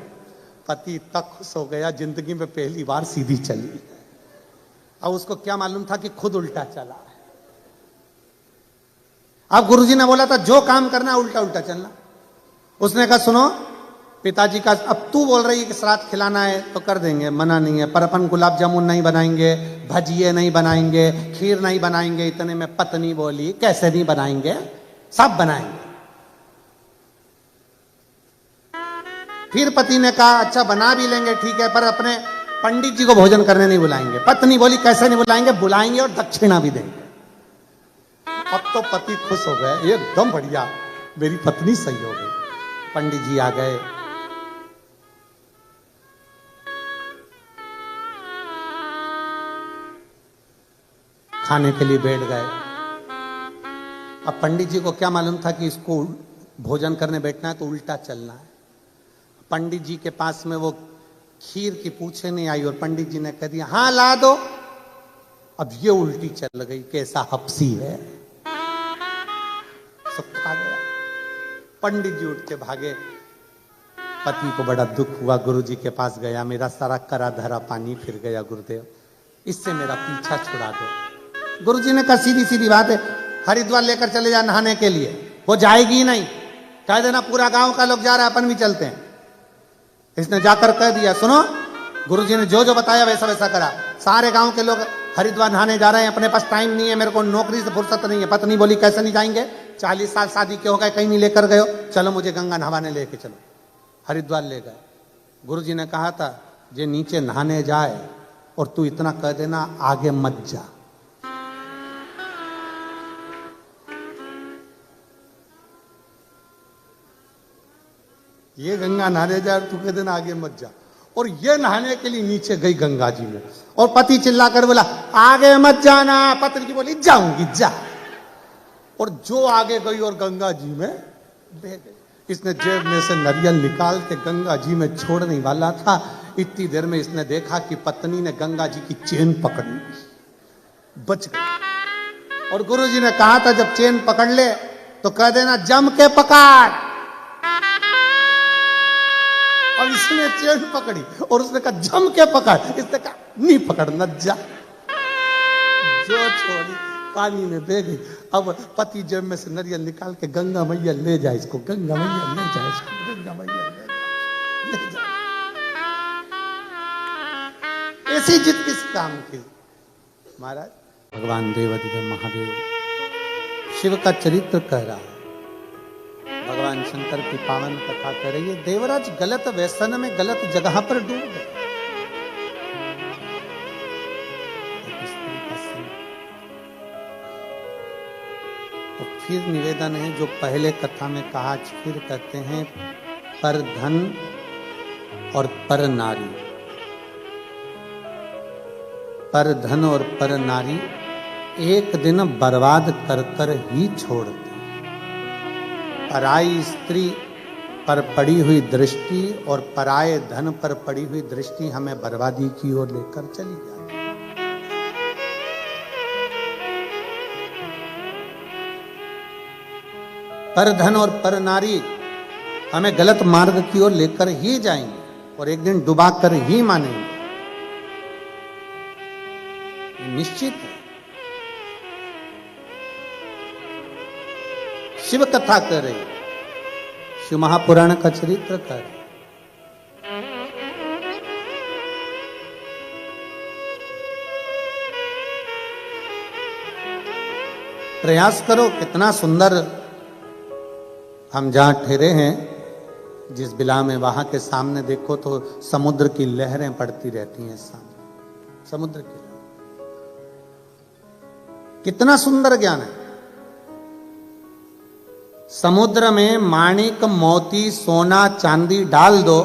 पति इतना खुश हो गया, जिंदगी में पहली बार सीधी चली। अब उसको क्या मालूम था कि खुद उल्टा चला। अब गुरुजी ने बोला था जो काम करना उल्टा उल्टा चलना। उसने कहा सुनो पिताजी का, अब तू बोल रही है कि श्राद्ध खिलाना है तो कर देंगे, मना नहीं है, पर अपन गुलाब जामुन नहीं बनाएंगे, भजिए नहीं बनाएंगे, खीर नहीं बनाएंगे। इतने में पत्नी बोली कैसे नहीं बनाएंगे, सब बनाएंगे। फिर पति ने कहा अच्छा बना भी लेंगे ठीक है, पर अपने पंडित जी को भोजन करने नहीं बुलाएंगे। पत्नी बोली कैसे नहीं बुलाएंगे, बुलाएंगे और दक्षिणा भी देंगे। अब तो पति खुश हो गए, एकदम बढ़िया, मेरी पत्नी सही हो गई। पंडित जी आ गए। खाने के लिए बैठ गए। अब पंडित जी को क्या मालूम था कि इसको भोजन करने बैठना है तो उल्टा चलना है। पंडित जी के पास में वो खीर की पूछे नहीं आई और पंडित जी ने कह दिया हाँ ला दो। अब ये उल्टी चल गई, कैसा हपसी है, सब खा गया। पंडित जी उठ के भागे। पति को बड़ा दुख हुआ, गुरुजी के पास गया, मेरा सारा करा धरा पानी फिर गया गुरुदेव, इससे मेरा पीछा छुड़ा दो। गुरुजी ने कहा सीधी सीधी बात है, हरिद्वार लेकर चले जा नहाने के लिए। वो जाएगी ही नहीं, कह देना पूरा गांव का लोग जा रहा है, अपन भी चलते हैं। इसने जाकर कह दिया सुनो, गुरुजी ने जो जो बताया वैसा वैसा करा। सारे गांव के लोग हरिद्वार नहाने जा रहे हैं, अपने पास टाइम नहीं है, मेरे को नौकरी से फुर्सत नहीं है। पत्नी बोली कैसे नहीं जाएंगे, 40 साल शादी के हो गए, कहीं नहीं लेकर गए हो, चलो मुझे गंगा नहाने लेके चलो। हरिद्वार ले गए। गुरुजी ने कहा था जे नीचे नहाने जाए और तू इतना कह देना आगे मत जा। ये गंगा नहाने जाए और तू कह देना आगे मत जा। और ये नहाने के लिए नीचे गई गंगा जी में, और पति चिल्ला कर बोला आगे मत जाना। पत्नी की बोली जाऊंगी जा। और जो आगे गई और गंगा जी में बह गई। इसने जेब में से नारियल निकाल के गंगा जी में छोड़ने वाला था, इतनी देर में इसने देखा कि पत्नी ने गंगा जी की चेन पकड़ी, बच गई। और गुरुजी ने कहा था जब चेन पकड़ ले तो कह देना जम के पकड़। और इसने चेन पकड़ी और उसने कहा जम के पकड़, इसने कहा नहीं पकड़ न जा। जो छोड़ी पानी में बह गई। अब पति जेब में से नारियल निकाल के गंगा मैया ले जाए इसको, गंगा मैया ले जाए इसको, गंगा मैया ले जाए। ऐसी जिद किस काम की महाराज? भगवान देवाधिदेव महादेव शिव का चरित्र कह रहा है। भगवान शंकर की पावन कथा कर रही है। देवराज गलत व्यसन में गलत जगह पर डूब गए। तो फिर निवेदन है जो पहले कथा में कहा, फिर कहते हैं पर धन और पर नारी। पर धन और पर नारी एक दिन बर्बाद कर कर ही छोड़ते। पराई स्त्री पर पड़ी हुई दृष्टि और पराये धन पर पड़ी हुई दृष्टि हमें बर्बादी की ओर लेकर चली जाती है। पर धन और पर नारी हमें गलत मार्ग की ओर लेकर ही जाएंगे। और एक दिन डुबा कर ही मानेंगे, निश्चित है। शिव कथा कर रहे, शिव महापुराण का चरित्र कर, प्रयास करो। कितना सुंदर हम जहां ठहरे हैं, जिस बिला में, वहां के सामने देखो तो समुद्र की लहरें पड़ती रहती हैं सामने, समुद्र की। कितना सुंदर ज्ञान है। समुद्र में माणिक मोती सोना चांदी डाल दो,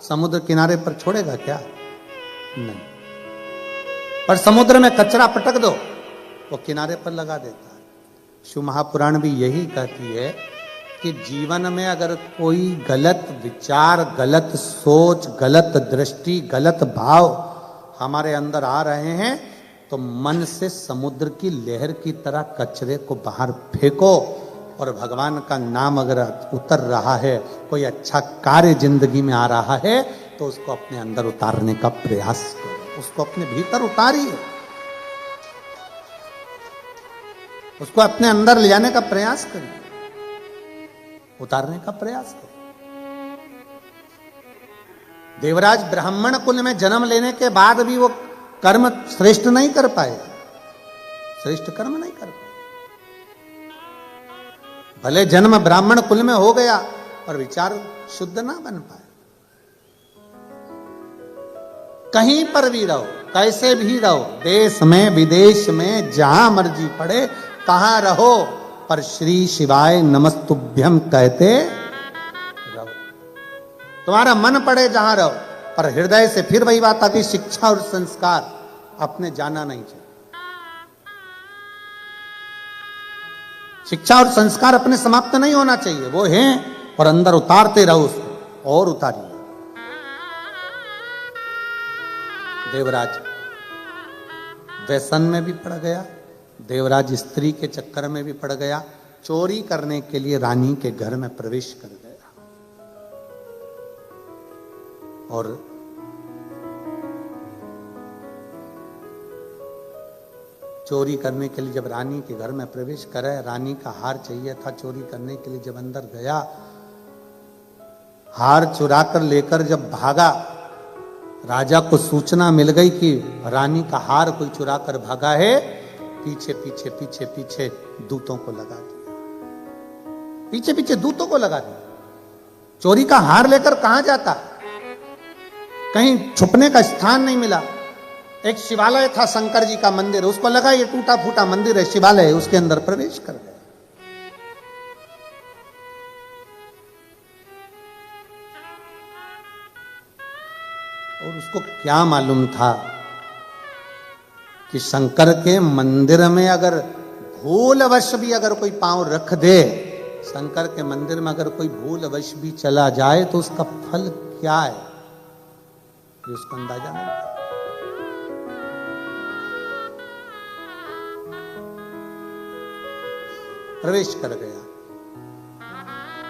समुद्र किनारे पर छोड़ेगा क्या? नहीं। पर समुद्र में कचरा पटक दो, वो किनारे पर लगा देता है। शिव महापुराण भी यही कहती है कि जीवन में अगर कोई गलत विचार, गलत सोच, गलत दृष्टि, गलत भाव हमारे अंदर आ रहे हैं तो मन से समुद्र की लहर की तरह कचरे को बाहर फेंको, और भगवान का नाम अगर उतर रहा है, कोई अच्छा कार्य जिंदगी में आ रहा है तो उसको अपने अंदर उतारने का प्रयास करो, उसको अपने भीतर उतारिए, उसको अपने अंदर ले जाने का प्रयास करिए, उतारने का प्रयास करिए। देवराज ब्राह्मण कुल में जन्म लेने के बाद भी वो कर्म श्रेष्ठ नहीं कर पाए, श्रेष्ठ कर्म नहीं कर पाए। भले जन्म ब्राह्मण कुल में हो गया और विचार शुद्ध ना बन पाए। कहीं पर भी रहो, कैसे भी रहो, देश में विदेश में जहां मर्जी पड़े, कहां रहो, पर श्री शिवाय नमस्तुभ्यम कहते रहो। तुम्हारा मन पड़े जहां रहो, पर हृदय से फिर वही बात आती, शिक्षा और संस्कार अपने जाना नहीं चाहिए। शिक्षा और संस्कार अपने समाप्त नहीं होना चाहिए, वो हैं और अंदर उतारते रहो उसको, और उतारिए। देवराज व्यसन में भी पड़ गया, देवराज स्त्री के चक्कर में भी पड़ गया, चोरी करने के लिए रानी के घर में प्रवेश कर गया, और चोरी करने के लिए जब रानी के घर में प्रवेश करे, रानी का हार चाहिए था चोरी करने के लिए, जब अंदर गया, हार चुरा कर लेकर जब भागा, राजा को सूचना मिल गई कि रानी का हार कोई चुरा कर भागा है, पीछे पीछे पीछे पीछे दूतों को लगा दिया, पीछे पीछे दूतों को लगा दिया। चोरी का हार लेकर कहां जाता, कहीं छुपने का स्थान नहीं मिला। एक शिवालय था, शंकर जी का मंदिर, उसको लगा ये टूटा फूटा मंदिर है, शिवालय है, उसके अंदर प्रवेश कर गए। और उसको क्या मालूम था कि शंकर के मंदिर में अगर भूलवश भी अगर कोई पांव रख दे, शंकर के मंदिर में अगर कोई भूलवश भी चला जाए तो उसका फल क्या है, ये उसको अंदाजा नहीं था। प्रवेश कर गया,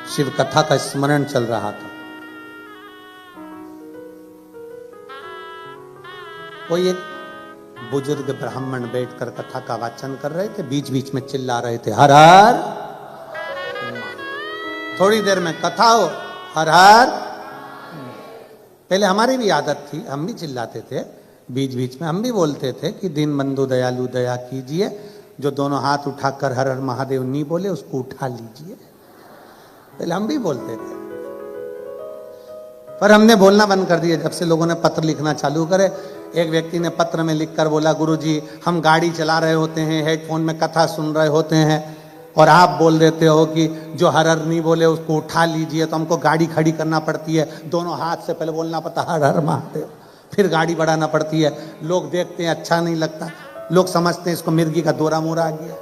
शिव कथा का स्मरण चल रहा था। कोई एक बुजुर्ग ब्राह्मण बैठकर कथा का वाचन कर रहे थे, बीच बीच में चिल्ला रहे थे, हर हर। थोड़ी देर में कथा हो, हर हर। पहले हमारी भी आदत थी, हम भी चिल्लाते थे, बीच बीच में हम भी बोलते थे कि दीन बंधु दयालु दया कीजिए, जो दोनों हाथ उठाकर हर हर महादेव नहीं बोले उसको उठा लीजिए, पहले हम भी बोलते थे। पर हमने बोलना बंद कर दिया जब से लोगों ने पत्र लिखना चालू करे। एक व्यक्ति ने पत्र में लिखकर बोला, गुरुजी हम गाड़ी चला रहे होते हैं, हेडफोन में कथा सुन रहे होते हैं, और आप बोल देते हो कि जो हर हर नहीं बोले उसको उठा लीजिए, तो हमको गाड़ी खड़ी करना पड़ती है, दोनों हाथ से पहले बोलना पड़ता हर हर महादेव, फिर गाड़ी बढ़ाना पड़ती है। लोग देखते हैं अच्छा नहीं लगता, लोग समझते हैं इसको मिर्गी का दौरा मोरा आ गया।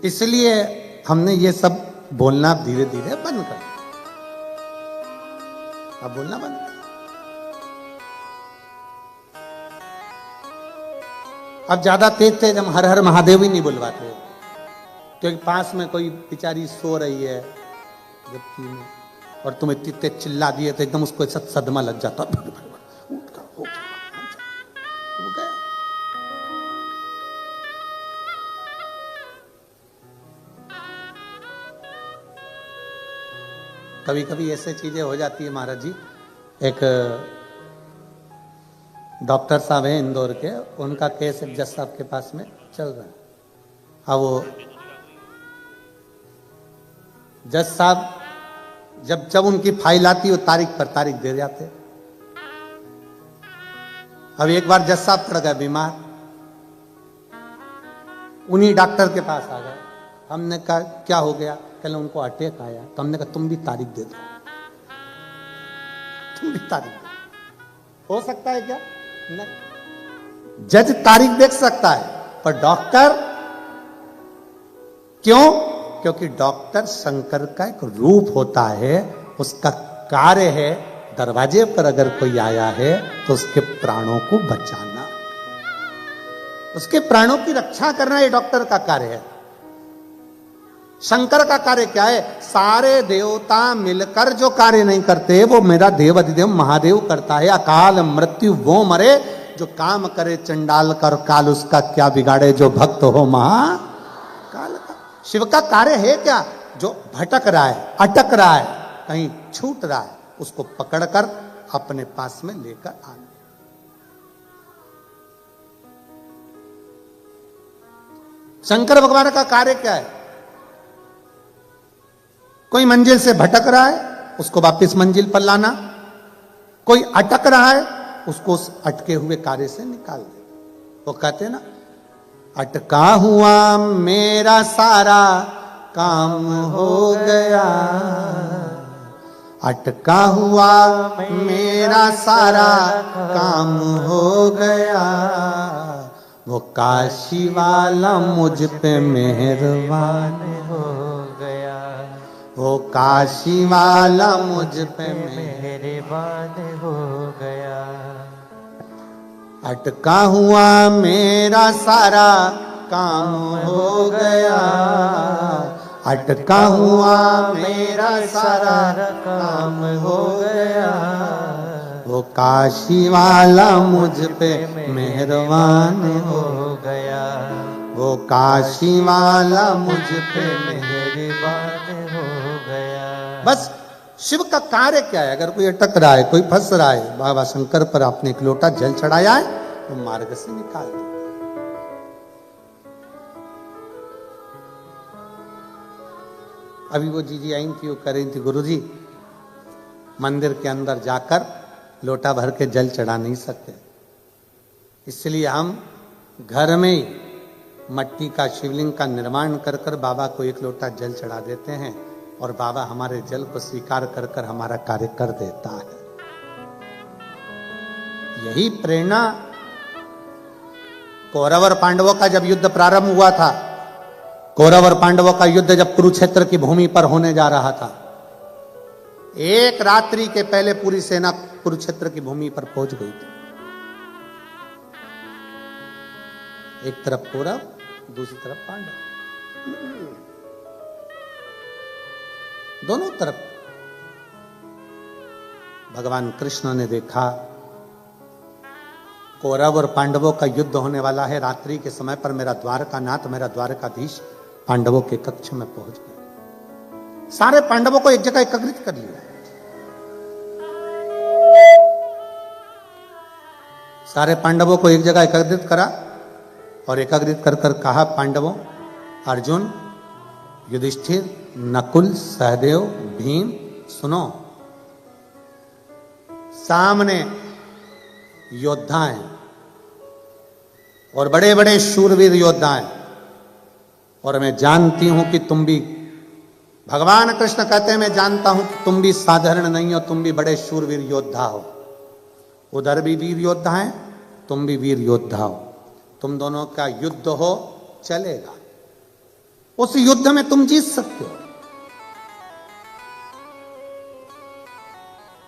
इसलिए हमने ये सब बोलना धीरे धीरे बंद कर, अब बोलना बंद कर। अब ज्यादा तेज तेज हम हर हर महादेव ही नहीं बुलवाते, क्योंकि पास में कोई बेचारी सो रही है जबकि में, और तुम इतनी तेज चिल्ला दिए तो एकदम उसको सदमा लग जाता, उठ कर हो गया। कभी कभी ऐसे चीजें हो जाती है महाराज जी। एक डॉक्टर साहब हैं इंदौर के, उनका केस एक जज साहब के पास में चल रहा है। अब वो जज साहब जब उनकी फाइल आती है वो तारीख पर तारीख दे जाते। अब एक बार जज साहब पड़ गए बीमार, उन्हीं डॉक्टर के पास आ गए। हमने कहा क्या हो गया? कहले उनको अटैक आया। तो हमने कहा तुम भी तारीख दे दो, तुम भी तारीख दो। हो सकता है क्या? नहीं, जज तारीख देख सकता है पर डॉक्टर क्यों? क्योंकि डॉक्टर शंकर का एक रूप होता है, उसका कार्य है दरवाजे पर अगर कोई आया है तो उसके प्राणों को बचाना, उसके प्राणों की रक्षा करना, ये डॉक्टर का कार्य है। शंकर का कार्य क्या है? सारे देवता मिलकर जो कार्य नहीं करते वो मेरा देव अधिदेव महादेव करता है। अकाल मृत्यु वो मरे जो काम करे चंडाल कर, काल उसका क्या बिगाड़े जो भक्त हो महाकाल का। शिव का कार्य है क्या? जो भटक रहा है, अटक रहा है, कहीं छूट रहा है, उसको पकड़कर अपने पास में लेकर आना। शंकर भगवान का कार्य क्या है? कोई मंजिल से भटक रहा है उसको वापस मंजिल पर लाना, कोई अटक रहा है उसको उस अटके हुए कार्य से निकाल दे। वो कहते हैं ना, अटका हुआ मेरा सारा काम हो गया, अटका हुआ मेरा सारा काम हो गया, वो काशी वाला मुझ पे मेहरबान हो गया, वो काशी वाला मुझ पे मेहरबान हो गया। अटका हुआ मेरा सारा काम हो गया, अटका हुआ मेरा सारा काम हो गया, वो काशी वाला मुझ पे मेहरबान हो गया, वो काशी वाला मुझ पे मेहरबान हो गया। बस शिव का कार्य क्या है? अगर कोई अटक रहा है, कोई फंस रहा है, बाबा शंकर पर आपने एक लोटा जल चढ़ाया है तो मार्ग से निकाल दो। अभी वो जीजी आई थी, वो कह रही थी गुरुजी मंदिर के अंदर जाकर लोटा भर के जल चढ़ा नहीं सकते, इसलिए हम घर में ही मट्टी का शिवलिंग का निर्माण कर कर बाबा को एक लोटा जल चढ़ा देते हैं और बाबा हमारे जल को स्वीकार कर कर हमारा कार्य कर देता है। यही प्रेरणा कौरव और पांडवों का जब युद्ध प्रारंभ हुआ था, कौरव और पांडवों का युद्ध जब कुरुक्षेत्र की भूमि पर होने जा रहा था, एक रात्रि के पहले पूरी सेना कुरुक्षेत्र की भूमि पर पहुंच गई थी। एक तरफ कौरव, दूसरी तरफ पांडव, दोनों तरफ। भगवान कृष्ण ने देखा कौरव और पांडवों का युद्ध होने वाला है, रात्रि के समय पर मेरा द्वारकानाथ, मेरा द्वारकाधीश पांडवों के कक्ष में पहुंच गए। सारे पांडवों को एक जगह एकत्रित कर लिया, सारे पांडवों को एक जगह एकत्रित करा और एकत्रित कर कर कहा, पांडवों, अर्जुन, युधिष्ठिर, नकुल, सहदेव, भीम, सुनो, सामने योद्धा हैं और बड़े बड़े शूरवीर योद्धा हैं, और मैं जानती हूं कि तुम भी, भगवान कृष्ण कहते हैं मैं जानता हूं कि तुम भी साधारण नहीं हो, तुम भी बड़े शूरवीर योद्धा हो। उधर भी वीर योद्धा हैं, तुम भी वीर योद्धा हो, तुम दोनों का युद्ध हो चलेगा, उस युद्ध में तुम जीत सकते हो।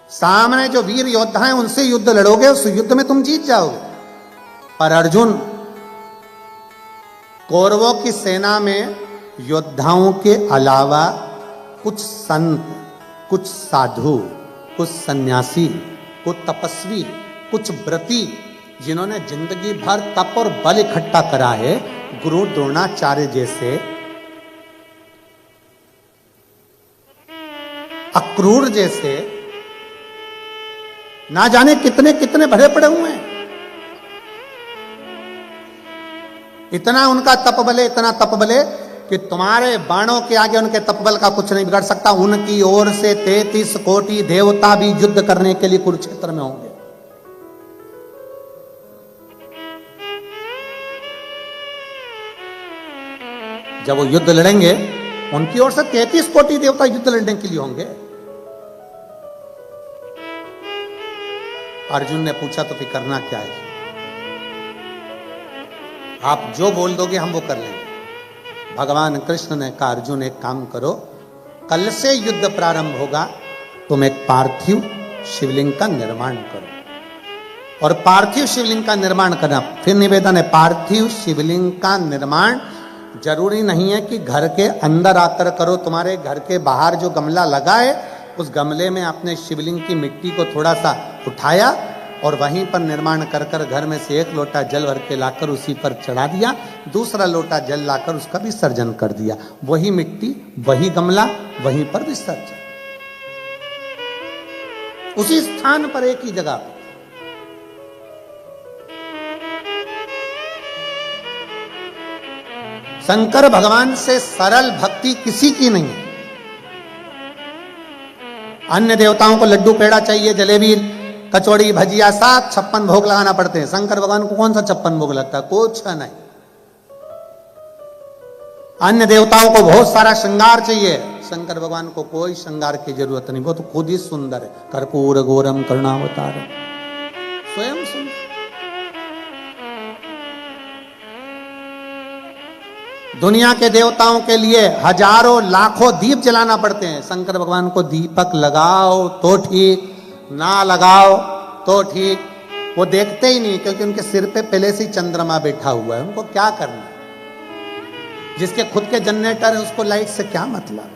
सामने जो वीर योद्धा हैं उनसे युद्ध लड़ोगे, उस युद्ध में तुम जीत जाओगे। पर अर्जुन, कौरवों की सेना में योद्धाओं के अलावा कुछ संत, कुछ साधु, कुछ सन्यासी, कुछ तपस्वी, कुछ व्रती, जिन्होंने जिंदगी भर तप और बल इकट्ठा करा है, गुरु द्रोणाचार्य जैसे, अक्रूर जैसे, ना जाने कितने कितने भरे पड़े हुए हैं। इतना उनका तप बले, इतना तप बले कि तुम्हारे बाणों के आगे उनके तपबल का कुछ नहीं बिगड़ सकता। उनकी ओर से 33 कोटि देवता भी युद्ध करने के लिए कुरुक्षेत्र में होंगे। जब वो युद्ध लड़ेंगे, उनकी ओर से 33 कोटि देवता युद्ध लड़ने के लिए होंगे। अर्जुन ने पूछा तो फिर करना क्या है? आप जो बोल दोगे हम वो कर लेंगे। भगवान कृष्ण ने कहा, अर्जुन एक काम करो, कल से युद्ध प्रारंभ होगा, तुम एक पार्थिव शिवलिंग का निर्माण करो। और पार्थिव शिवलिंग का निर्माण करना, फिर निवेदन है, पार्थिव शिवलिंग का निर्माण जरूरी नहीं है कि घर के अंदर आकर करो। तुम्हारे घर के बाहर जो गमला लगा है, उस गमले में आपने शिवलिंग की मिट्टी को थोड़ा सा उठाया और वहीं पर निर्माण कर कर घर में से एक लोटा जल भर के लाकर उसी पर चढ़ा दिया, दूसरा लोटा जल लाकर उसका विसर्जन कर दिया। वही मिट्टी, वही गमला, वहीं पर विसर्जन, उसी स्थान पर, एक ही जगह। शंकर भगवान से सरल भक्ति किसी की नहीं है। अन्य देवताओं को लड्डू पेड़ा चाहिए, जलेबी, कचौड़ी, भजिया, 756 भोग लगाना पड़ते हैं। शंकर भगवान को कौन सा 56 भोग लगता है? कुछ नहीं। अन्य देवताओं को बहुत सारा श्रृंगार चाहिए, शंकर भगवान को कोई श्रृंगार की जरूरत नहीं। वो तो खुद ही सुंदर है। कर्पूर गौरम करुणावतारम, स्वयं सुंदर। दुनिया के देवताओं के लिए हजारों लाखों दीप जलाना पड़ते हैं। शंकर भगवान को दीपक लगाओ तो ठीक, ना लगाओ तो ठीक, वो देखते ही नहीं, क्योंकि उनके सिर पे पहले से ही चंद्रमा बैठा हुआ है। उनको क्या करना? जिसके खुद के जनरेटर है उसको लाइट से क्या मतलब?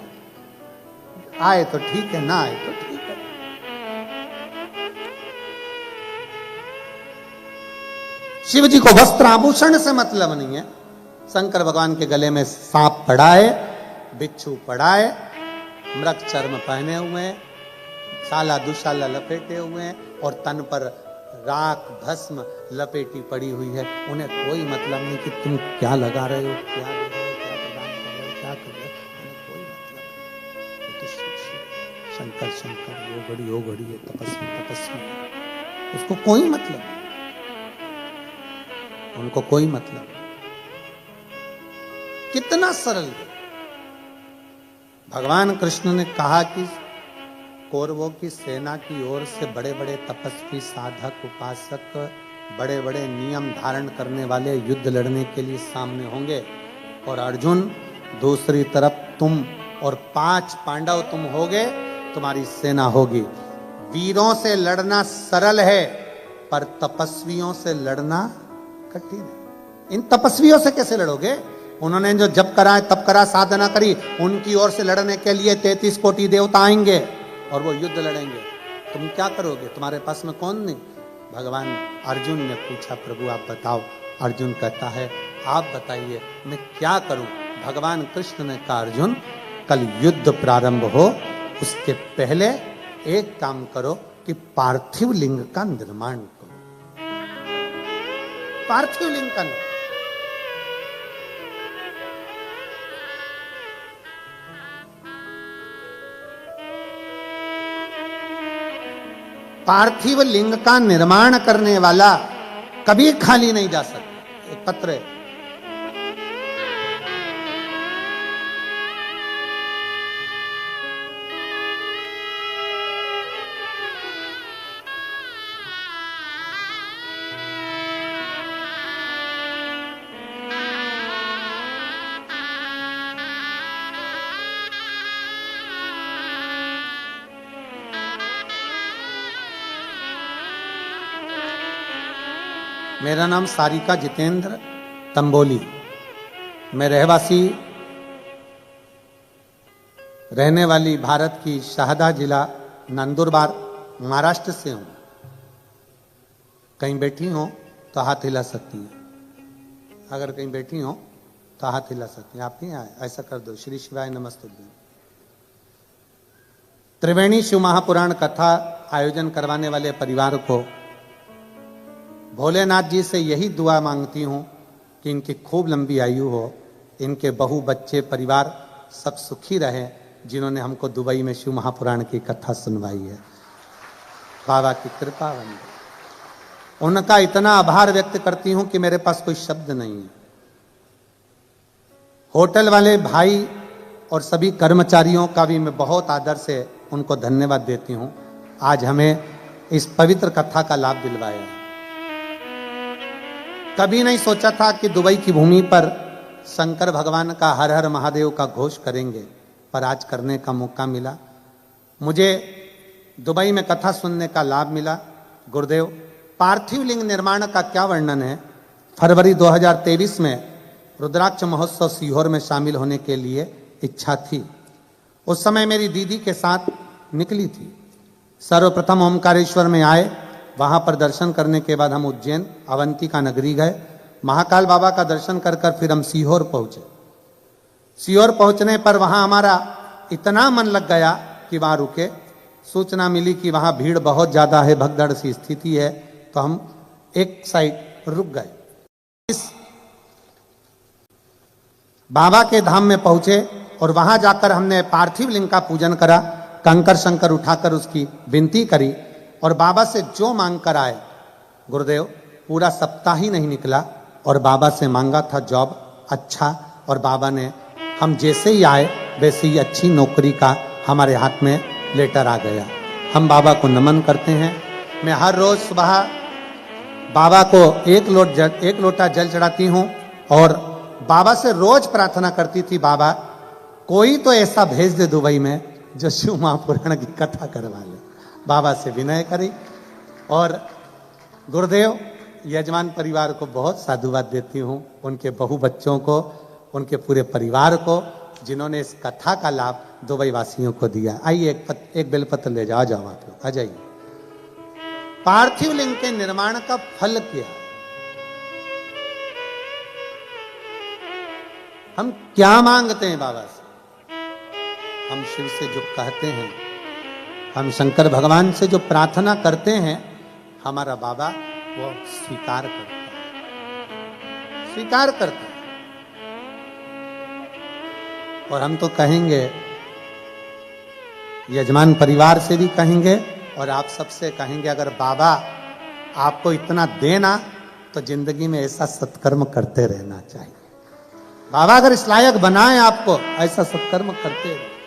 आए तो ठीक है, ना आए तो ठीक है। शिव जी को वस्त्र आभूषण से मतलब नहीं है। शंकर भगवान के गले में सांप पड़ा है, बिच्छू पड़ा है, मृग चर्म पहने हुए हैं, साला दुशाला लपेटे हुए हैं, और तन पर राख भस्म लपेटी पड़ी हुई है। उन्हें कोई मतलब नहीं कि तुम क्या लगा रहे हो, क्या दे रहे हो, क्या प्रदान कर रहे हो, क्या कर रहे हो, उन्हें कोई मतलब नहीं। तो शंकर शंकर, वो घड़ी है, तपस्वी तपस्वी, उसको कोई मतलब नहीं, उनको कोई मतलब नहीं। कितना सरल है। भगवान कृष्ण ने कहा कि कौरवों की सेना की ओर से बड़े बड़े तपस्वी, साधक, उपासक, बड़े बड़े नियम धारण करने वाले युद्ध लड़ने के लिए सामने होंगे, और अर्जुन दूसरी तरफ तुम और 5 पांडव तुम होगे, तुम्हारी सेना होगी। वीरों से लड़ना सरल है, पर तपस्वियों से लड़ना कठिन है। इन तपस्वियों से कैसे लड़ोगे? उन्होंने जो जप करा, तप करा, साधना करी, उनकी ओर से लड़ने के लिए 33 कोटि देवता आएंगे और वो युद्ध लड़ेंगे। तुम क्या करोगे? तुम्हारे पास में कौन नहीं? भगवान अर्जुन ने पूछा, प्रभु आप बताओ। अर्जुन कहता है, आप बताइए मैं क्या करूं? भगवान कृष्ण ने कहा, अर्जुन कल युद्ध प्रारंभ हो, उसके पहले एक काम करो कि पार्थिव लिंग का निर्माण करो। पार्थिव लिंग का पार्थिव लिंग का निर्माण करने वाला कभी खाली नहीं जा सकता। एक पत्र है, मेरा नाम सारिका जितेंद्र तंबोली, मैं रहवासी रहने वाली भारत की शहदा जिला नंदुरबार महाराष्ट्र से हूं। कहीं बैठी हो तो हाथ हिला सकती हैं। अगर कहीं बैठी हो तो हाथ हिला सकती हैं। आप नहीं आए, ऐसा कर दो। श्री शिवाय नमस्तुभ्यं। त्रिवेणी शिव महापुराण कथा आयोजन करवाने वाले परिवार को भोलेनाथ जी से यही दुआ मांगती हूं कि इनकी खूब लंबी आयु हो, इनके बहू बच्चे परिवार सब सुखी रहे, जिन्होंने हमको दुबई में शिव महापुराण की कथा सुनवाई है। बाबा की कृपा बनी। उनका इतना आभार व्यक्त करती हूं कि मेरे पास कोई शब्द नहीं है। होटल वाले भाई और सभी कर्मचारियों का भी मैं बहुत आदर से उनको धन्यवाद देती हूं। आज हमें इस पवित्र कथा का लाभ दिलवाया है। कभी नहीं सोचा था कि दुबई की भूमि पर शंकर भगवान का हर हर महादेव का घोष करेंगे, पर आज करने का मौका मिला। मुझे दुबई में कथा सुनने का लाभ मिला। गुरुदेव, पार्थिव लिंग निर्माण का क्या वर्णन है। फरवरी 2023 में रुद्राक्ष महोत्सव सीहोर में शामिल होने के लिए इच्छा थी। उस समय मेरी दीदी के साथ निकली थी। सर्वप्रथम ओमकारेश्वर में आए, वहां पर दर्शन करने के बाद हम उज्जैन अवंतिका नगरी गए। महाकाल बाबा का दर्शन कर फिर हम सीहोर पहुंचे। सीहोर पहुंचने पर वहां हमारा इतना मन लग गया कि वहां रुके। सूचना मिली कि वहां भीड़ बहुत ज्यादा है, भगदड़ सी स्थिति है, तो हम एक साइड रुक गए। इस बाबा के धाम में पहुंचे और वहां जाकर हमने पार्थिव लिंग का पूजन करा, कंकर शंकर उठाकर उसकी विनती करी और बाबा से जो मांग कर आए। गुरुदेव, पूरा सप्ताह ही नहीं निकला और बाबा से मांगा था जॉब अच्छा, और बाबा ने हम जैसे ही आए वैसे ही अच्छी नौकरी का हमारे हाथ में लेटर आ गया। हम बाबा को नमन करते हैं। मैं हर रोज सुबह बाबा को एक लोटा जल चढ़ाती हूँ और बाबा से रोज प्रार्थना करती थी, बाबा कोई तो ऐसा भेज दे दुबई में जो शिव महापुराण की कथा करवा ले। बाबा से विनय करी और गुरुदेव यजमान परिवार को बहुत साधुवाद देती हूँ, उनके बहु बच्चों को, उनके पूरे परिवार को, जिन्होंने इस कथा का लाभ दुबई वासियों को दिया। आइए एक बेलपत्र ले जाओ, जाओ आप लोग आ जाइए। पार्थिव लिंग के निर्माण का फल क्या? हम क्या मांगते हैं बाबा से? हम शिव से जो कहते हैं, हम शंकर भगवान से जो प्रार्थना करते हैं, हमारा बाबा वो स्वीकार करता है, स्वीकार करता है। और हम तो कहेंगे, यजमान परिवार से भी कहेंगे और आप सबसे कहेंगे, अगर बाबा आपको इतना देना तो जिंदगी में ऐसा सत्कर्म करते रहना चाहिए। बाबा अगर इस लायक बनाए आपको, ऐसा सत्कर्म करते रहे।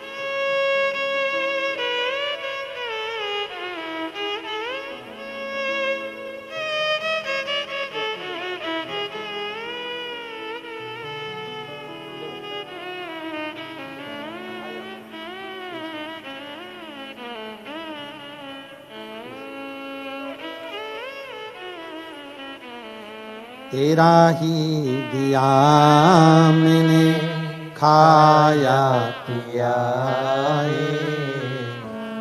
तेरा ही दिया मैंने खाया पिया है,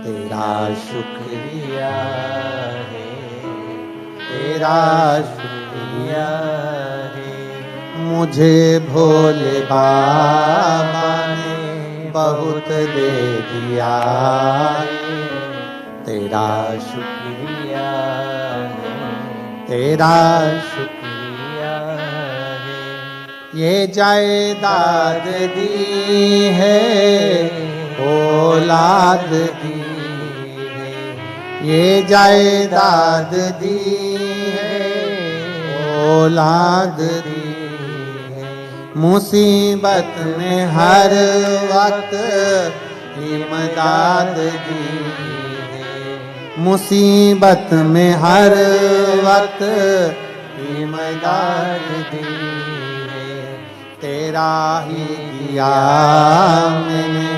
तेरा शुक्रिया है, तेरा शुक्रिया है। मुझे भोले बाबा ने बहुत दे दिया है, तेरा शुक्रिया है, तेरा शुक्रिया। ये जायदाद दी है, औलाद दी है, ये जायदाद दी है, औलाद दी है। मुसीबत में हर वक्त इमदाद दी है, मुसीबत में हर वक्त इमदाद दी है। तेरा ही दिया मैंने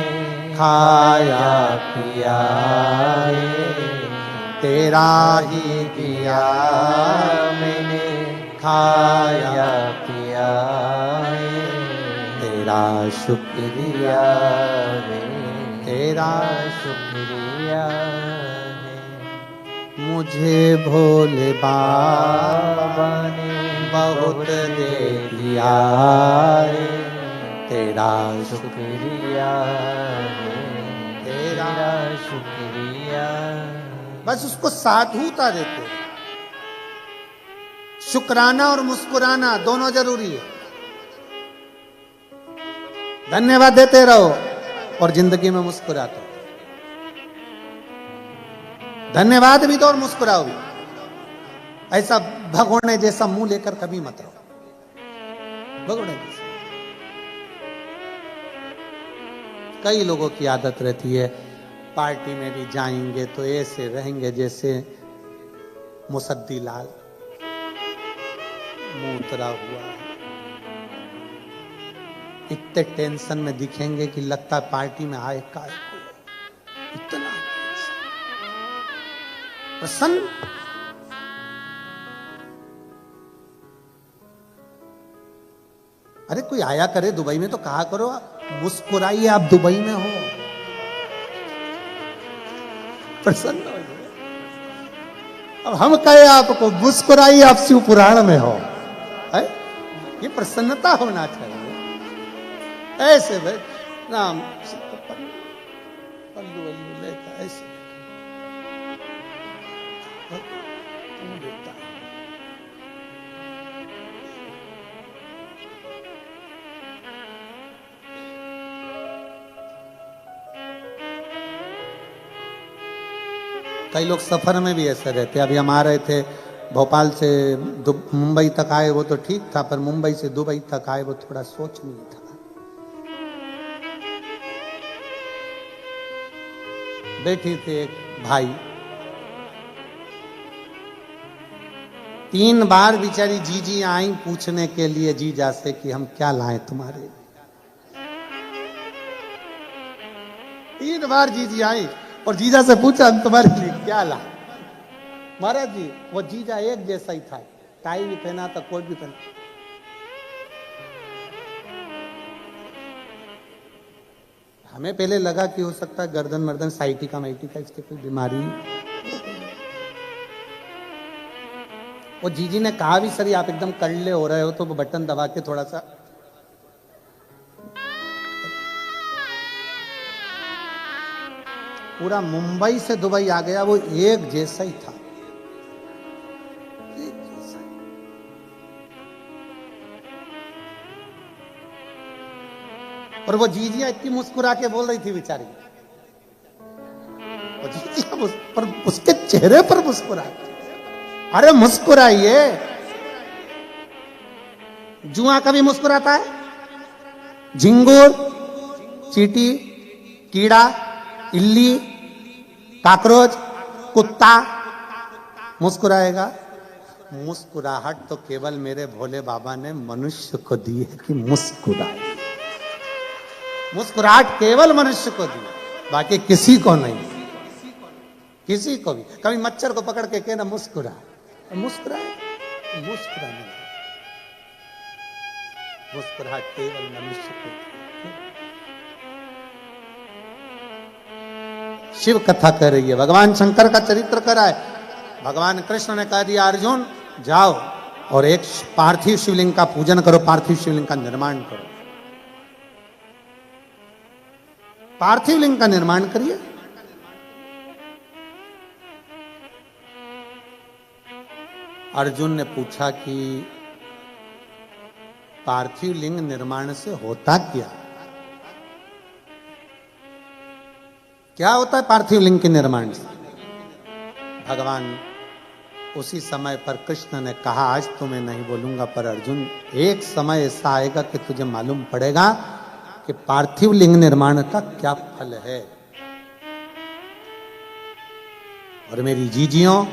खाया पिया है, तेरा ही दिया मैंने खाया पिया है, तेरा शुक्रिया है। तेरा शुक्रिया है। मुझे भोले बाबा बाबा ने बहुत दे दिया रे, तेरा शुक्रिया है, तेरा शुक्रिया। बस उसको साधुता देते हैं। शुक्राना और मुस्कुराना दोनों जरूरी है। धन्यवाद देते रहो और जिंदगी में मुस्कुराते रहो। धन्यवाद भी दो और मुस्कुराओ भी। ऐसा भगोड़े जैसा मुंह लेकर कभी मत रहो। भगोड़े जैसा कई लोगों की आदत रहती है, पार्टी में भी जाएंगे तो ऐसे रहेंगे जैसे मुसद्दी लाल मुंह उतरा हुआ है। इतने टेंशन में दिखेंगे कि लगता है पार्टी में आए का इतना प्रसन्न। अरे कोई आया करे दुबई में तो कहा करो मुस्कुराइए, आप दुबई में हो, प्रसन्न हो। अब हम कहे आपको मुस्कुराइए, आप शिव पुराण में हो, है? ये प्रसन्नता होना चाहिए। ऐसे भाई राम पल्लू वल्लू लेकर ऐसे देता है। कई लोग सफर में भी ऐसे रहते। अभी हम आ रहे थे भोपाल से मुंबई तक आए, वो तो ठीक था, पर मुंबई से दुबई तक आए वो थोड़ा सोचनीय था। बैठी थे एक भाई, 3 बार बेचारी जीजी आई पूछने के लिए जीजा से कि हम क्या लाएं तुम्हारे लिए। 3 बार जीजी आई और जीजा से पूछा हम तुम्हारे लिए क्या लाएं। महाराज जी वो जीजा एक जैसा ही था, टाई भी पहना था, कोट भी पहना। हमें पहले लगा कि हो सकता है गर्दन मर्दन साइटिका माइटिका इसकी कोई बीमारी। वो जीजी ने कहा भी सर आप एकदम कड़ले हो रहे हो, तो वो बटन दबा के थोड़ा सा पूरा मुंबई से दुबई आ गया, वो एक जैसा ही था, एक जैसा ही। और वो जीजिया इतनी मुस्कुरा के बोल रही थी बेचारी, वो जीजिया पर उसके चेहरे पर मुस्कुरा। अरे मुस्कुराइए, जुआ कभी मुस्कुराता है? झिंगुर, चींटी, कीड़ा, इल्ली, काकरोच, कुत्ता मुस्कुराएगा? मुस्कुराहट तो केवल मेरे भोले बाबा ने मनुष्य को दी है कि मुस्कुराए। मुस्कुराहट केवल मनुष्य को दी, बाकी किसी को नहीं, किसी को भी। कभी मच्छर को पकड़ के कहना मुस्कुरा, मुस्कुराए, मुस्कुरा नहीं। मुस्कुराहट केवल मनुष्य को दी। शिव कथा कर रही है, भगवान शंकर का चरित्र कराए। भगवान कृष्ण ने कह दिया अर्जुन जाओ और एक पार्थिव शिवलिंग का पूजन करो, पार्थिव शिवलिंग का निर्माण करो। पार्थिव लिंग का निर्माण करिए। अर्जुन ने पूछा कि पार्थिव लिंग निर्माण से होता क्या? क्या होता है पार्थिव लिंग के निर्माण से? भगवान उसी समय पर कृष्ण ने कहा आज तो मैं नहीं बोलूंगा, पर अर्जुन एक समय ऐसा आएगा कि तुझे मालूम पड़ेगा कि पार्थिव लिंग निर्माण का क्या फल है। और मेरी जीजियों,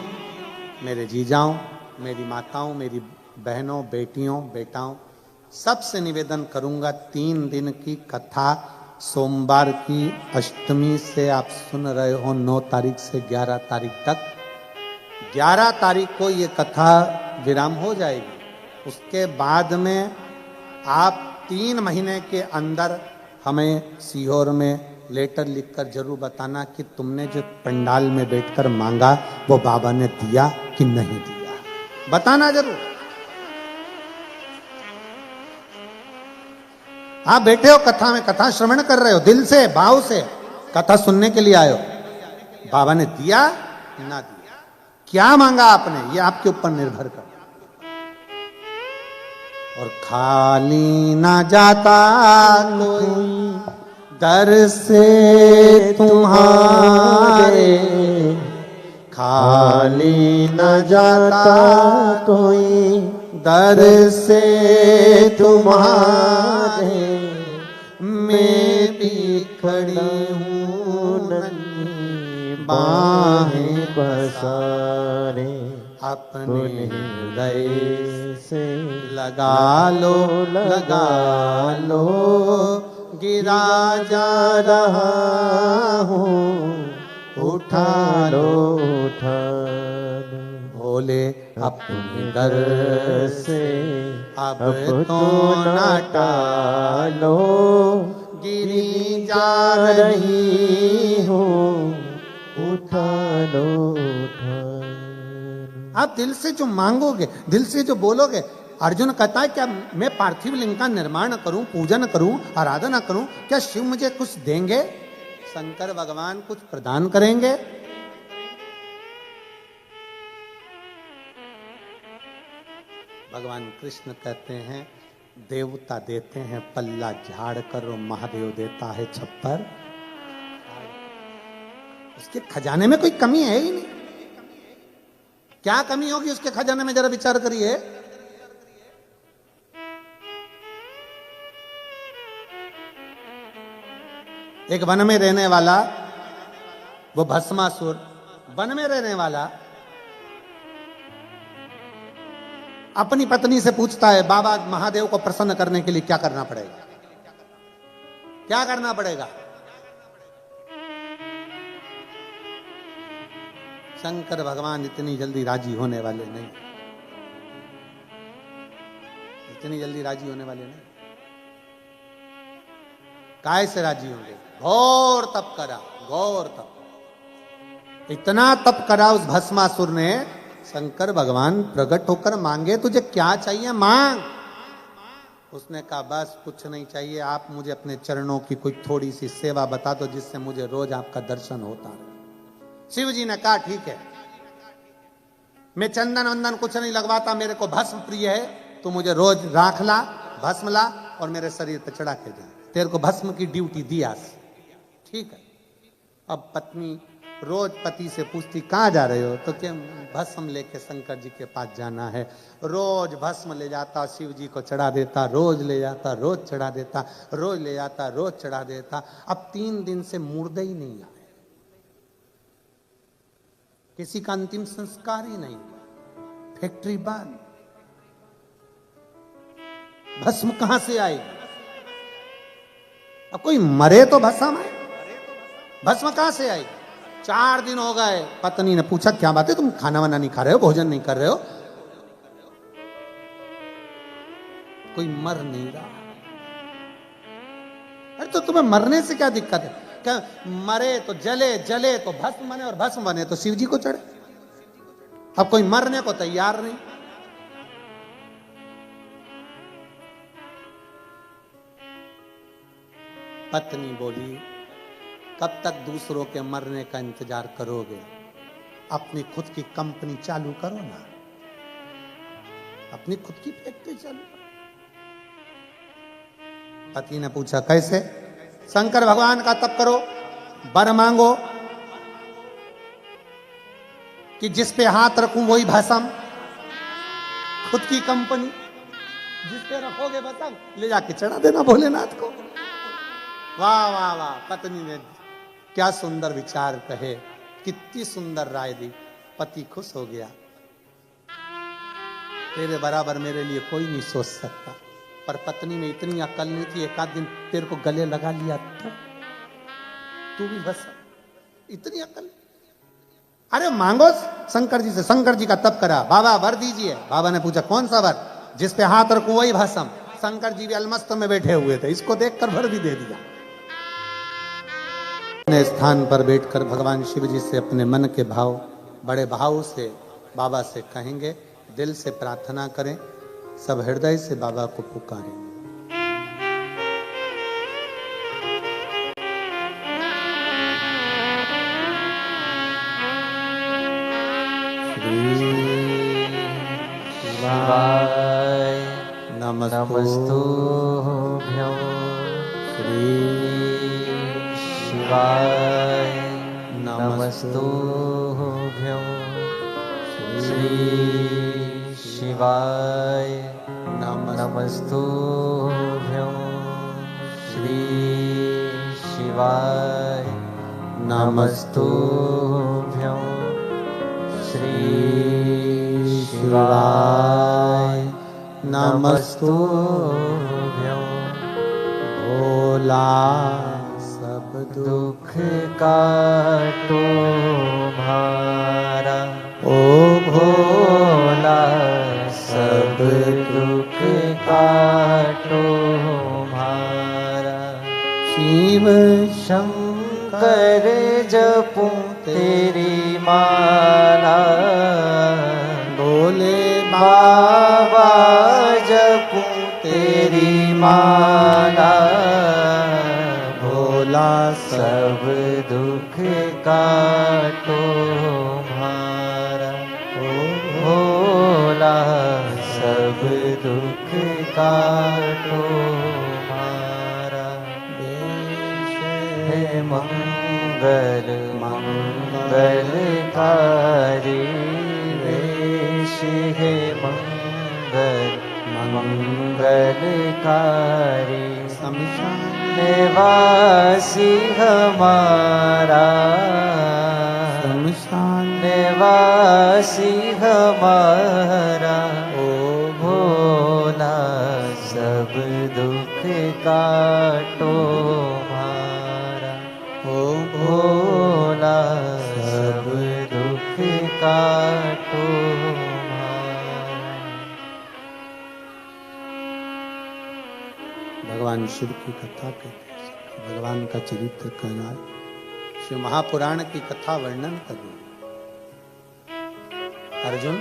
मेरे जीजाओं, मेरी माताओं, मेरी बहनों, बेटियों, बेटाओं, सबसे निवेदन करूंगा 3 दिन की कथा सोमवार की अष्टमी से आप सुन रहे हो, 9 तारीख से 11 तारीख तक। 11 तारीख को ये कथा विराम हो जाएगी। उसके बाद में आप 3 महीने के अंदर हमें सीहोर में लेटर लिखकर जरूर बताना कि तुमने जो पंडाल में बैठकर मांगा वो बाबा ने दिया कि नहीं दिया, बताना जरूर। आप बैठे हो कथा में, कथा श्रवण कर रहे हो, दिल से भाव से कथा सुनने के लिए आए हो, बाबा ने दिया ना दिया, क्या मांगा आपने, ये आपके ऊपर निर्भर कर। और खाली ना जाता कोई दर से तुम्हारे, खाली न जाता कोई दर से तुम्हारे, मैं भी खड़ी हूँ नन्ही बाहें पसारे, अपने हृदय से लगा लो गिरा जा रहा हूँ, उठा लो भोले अपने दर से, अब तो न टालो, गिरी जा रही हूँ, उठा लो। आप दिल से जो मांगोगे, दिल से जो बोलोगे, अर्जुन कहता है क्या मैं पार्थिव लिंग का निर्माण करूं, पूजन करूं, आराधना करूं, क्या शिव मुझे कुछ देंगे, शंकर भगवान कुछ प्रदान करेंगे? भगवान कृष्ण कहते हैं देवता देते हैं पल्ला झाड़ कर, महादेव देता है छप्पर। उसके खजाने में कोई कमी है ही नहीं। क्या कमी होगी उसके खजाने में, जरा विचार करिए। एक वन में रहने वाला वो भस्मासुर, वन में रहने वाला अपनी पत्नी से पूछता है बाबा महादेव को प्रसन्न करने के लिए क्या करना पड़ेगा, क्या करना पड़ेगा? शंकर भगवान इतनी जल्दी राजी होने वाले नहीं, इतनी जल्दी राजी होने वाले नहीं। काय से राजी होंगे? घोर तप करा, घोर तप, इतना तप करा उस भस्मासुर ने। शंकर भगवान प्रकट होकर मांगे तुझे क्या चाहिए मांग। उसने कहा बस कुछ नहीं चाहिए, आप मुझे अपने चरणों की कोई थोड़ी सी सेवा बता दो जिससे मुझे रोज आपका दर्शन होता रहे। शिव जी ने कहा ठीक है, मैं चंदन वंदन कुछ नहीं लगवाता, मेरे को भस्म प्रिय है, तू मुझे रोज राख ला, भस्म ला और मेरे शरीर पर चढ़ा के जा, तेरे को भस्म की ड्यूटी दी आज। ठीक है। अब पत्नी रोज पति से पूछती कहाँ जा रहे हो, तो क्या भस्म लेके शंकर जी के पास जाना है। रोज भस्म ले जाता, शिव जी को चढ़ा देता, रोज ले जाता, रोज चढ़ा देता, रोज ले जाता, रोज चढ़ा देता। अब 3 दिन से मुर्दे ही नहीं आए, किसी का अंतिम संस्कार ही नहीं, फैक्ट्री बंद, भस्म कहां से आएगी? अब कोई मरे तो भस्म है, भस्म कहां से आएगी? 4 दिन हो गए, पत्नी ने पूछा क्या बात है, तुम खाना वाना नहीं खा रहे हो, भोजन नहीं कर रहे हो? कोई मर नहीं रहा। अरे तो तुम्हें मरने से क्या दिक्कत है? क्या मरे तो जले, जले तो भस्म बने, और भस्म बने तो शिव जी को चढ़े। अब कोई मरने को तैयार नहीं। पत्नी बोली कब तक दूसरों के मरने का इंतजार करोगे, अपनी खुद की कंपनी चालू करो ना, अपनी खुद की फैक्ट्री चालू करो। पति ने पूछा कैसे? शंकर भगवान का तप करो, वर मांगो कि जिस पे हाथ रखूं वही भस्म, खुद की कंपनी, जिस पे रखोगे भस्म ले जाके चढ़ा देना भोलेनाथ को। वाह वाह वाह, पत्नी ने क्या सुंदर विचार कहे, कितनी सुंदर राय दी। पति खुश हो गया, तेरे बराबर मेरे लिए कोई नहीं सोच सकता। पर पत्नी में इतनी अकल नहीं थी, एक आध दिन तेरे को गले लगा लिया तो तू भी बस, इतनी अकल। अरे मांगो शंकर जी से, शंकर जी का तप करा, बाबा वर दीजिए। बाबा ने पूछा कौन सा वर? जिस पे हाथ रखूं वही भस्म। शंकर जी भी अलमस्त में बैठे हुए थे, इसको देखकर वर भी दे दिया। अपने स्थान पर बैठकर भगवान शिव जी से अपने मन के भाव बड़े भाव से बाबा से कहेंगे, दिल से प्रार्थना करें, सब हृदय से बाबा को पुकारें। शिवाय नमस्तुभ्यं श्री शिवाय नमस्तुभ्यं श्री शिवाय नमस्तुभ्यं श्री शिवाय नमस्तुभ्यं श्री शिवाय नमस्तुभ्यं। भोला सब दुख काटो भारा, ओ भोला सब दुख काटो भारा। शिव शंकर जपूं तेरी माला, भोले बाबा जपूं तेरी माला। भोला सब दुख काटो भारा, भोला सब दुख काटो भारा। हे मंगल मंगलकारी वेश, हे मंगल मंगलकारी निवासी हमारा, निवासी हमारा। ओ भोला सब दुख काटो भारा, ओ भोला सब दुख काटो भारा। भगवान शिव की कथा कहते हैं, भगवान का चरित्र कहना, शिव महापुराण की कथा वर्णन करना। अर्जुन,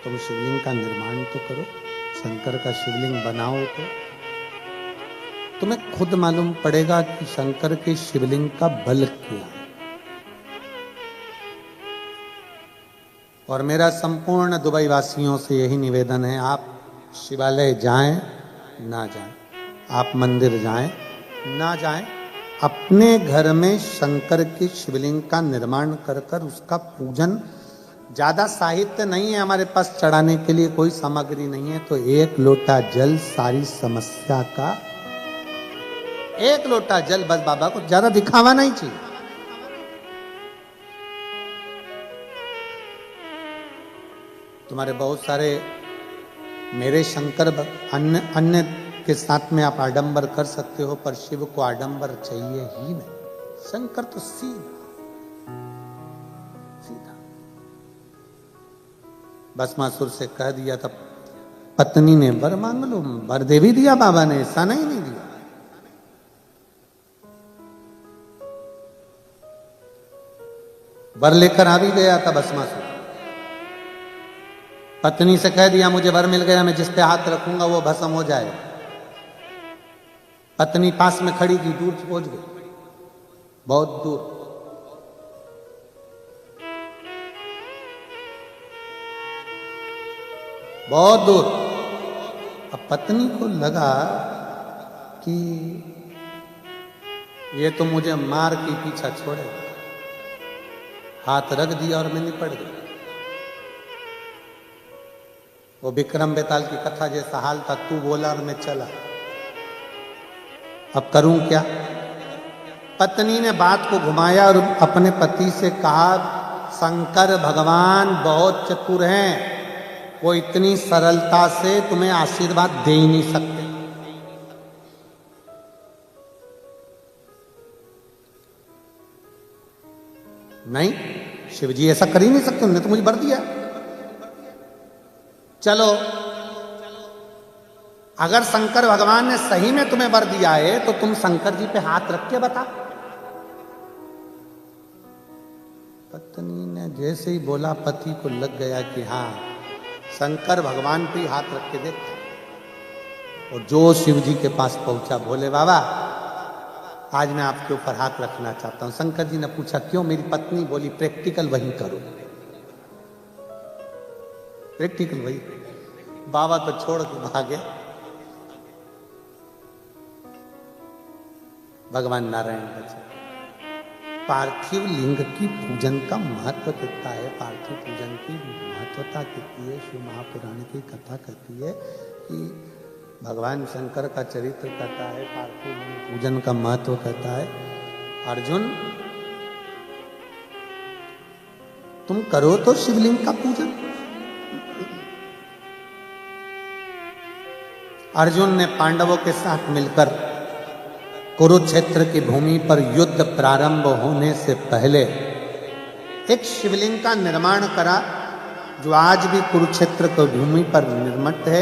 तुम शिवलिंग का निर्माण तो करो, शंकर का शिवलिंग बनाओ, तो तुम्हें खुद मालूम पड़ेगा कि शंकर के शिवलिंग का बल क्या है। और मेरा संपूर्ण दुबई वासियों से यही निवेदन है, आप शिवालय जाएं ना जाएं, आप मंदिर जाएं ना जाएं, अपने घर में शंकर के शिवलिंग का निर्माण कर कर उसका पूजन। ज्यादा साहित्य नहीं है हमारे पास चढ़ाने के लिए, कोई सामग्री नहीं है, तो एक लोटा जल सारी समस्या का, एक लोटा जल बस। बाबा को ज्यादा दिखावा नहीं चाहिए। तुम्हारे बहुत सारे मेरे शंकर अन्य के साथ में आप आडंबर कर सकते हो, पर शिव को आडंबर चाहिए ही नहीं। शंकर तो सीधा सीधा। भस्मासुर से कह दिया था, पत्नी ने वर मांग लो, वर दे भी दिया बाबा ने, ऐसा नहीं दिया। वर लेकर आ भी गया था भस्मासुर। पत्नी से कह दिया, मुझे वर मिल गया, मैं जिस पे हाथ रखूंगा वो भस्म हो जाए। पत्नी पास में खड़ी थी, दूर पहुंच गई, बहुत दूर। बहुत दूर। अब पत्नी को लगा कि ये तो मुझे मार के पीछा छोड़े, हाथ रख दिया और मैं निपट गई। वो विक्रम बेताल की कथा जैसा हाल था, तू बोला और मैं चला, अब करूं क्या। पत्नी ने बात को घुमाया और अपने पति से कहा, शंकर भगवान बहुत चतुर हैं, वो इतनी सरलता से तुम्हें आशीर्वाद दे ही नहीं सकते। नहीं, शिव जी ऐसा कर ही नहीं सकते, उन्होंने तो मुझे वर दिया। चलो, अगर शंकर भगवान ने सही में तुम्हें वर दिया है तो तुम शंकर जी पे हाथ रख के बता। पत्नी ने जैसे ही बोला पति को लग गया कि हाँ शंकर भगवान पे ही हाथ रख के देखा, और जो शिव जी के पास पहुंचा, भोले बाबा आज मैं आपके ऊपर हाथ रखना चाहता हूं। शंकर जी ने पूछा क्यों? मेरी पत्नी बोली प्रैक्टिकल वही करो, प्रैक्टिकल वही। बाबा तो छोड़ के भागे। भगवान नारायण बचे। पार्थिव लिंग की पूजन का महत्व कितना है, पार्थिव पूजन की महत्वता कितनी है, शिव महापुराण की कथा कहती है कि भगवान शंकर का चरित्र कहता है, पार्थिव लिंग पूजन का महत्व कहता है। अर्जुन तुम करो तो शिवलिंग का पूजन। अर्जुन ने पांडवों के साथ मिलकर कुरुक्षेत्र की भूमि पर युद्ध प्रारंभ होने से पहले एक शिवलिंग का निर्माण करा, जो आज भी कुरुक्षेत्र की भूमि पर निर्मित है।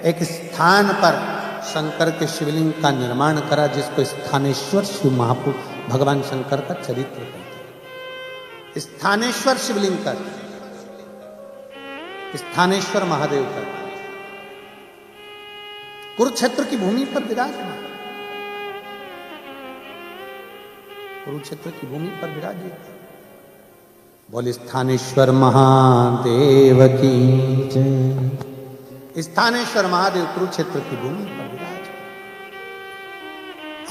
एक स्थान पर शंकर के शिवलिंग का निर्माण करा, जिसको स्थानेश्वर शिव महापुरुष भगवान शंकर का चरित्र कहते हैं। स्थानेश्वर शिवलिंग का, स्थानेश्वर महादेव का कुरुक्षेत्र की भूमि पर विराजमान, कुरुक्षेत्र की भूमि पर विराजित। बोले स्थानेश्वर महादेव की जय। स्थानेश्वर महादेव कुरुक्षेत्र की भूमि पर विराज।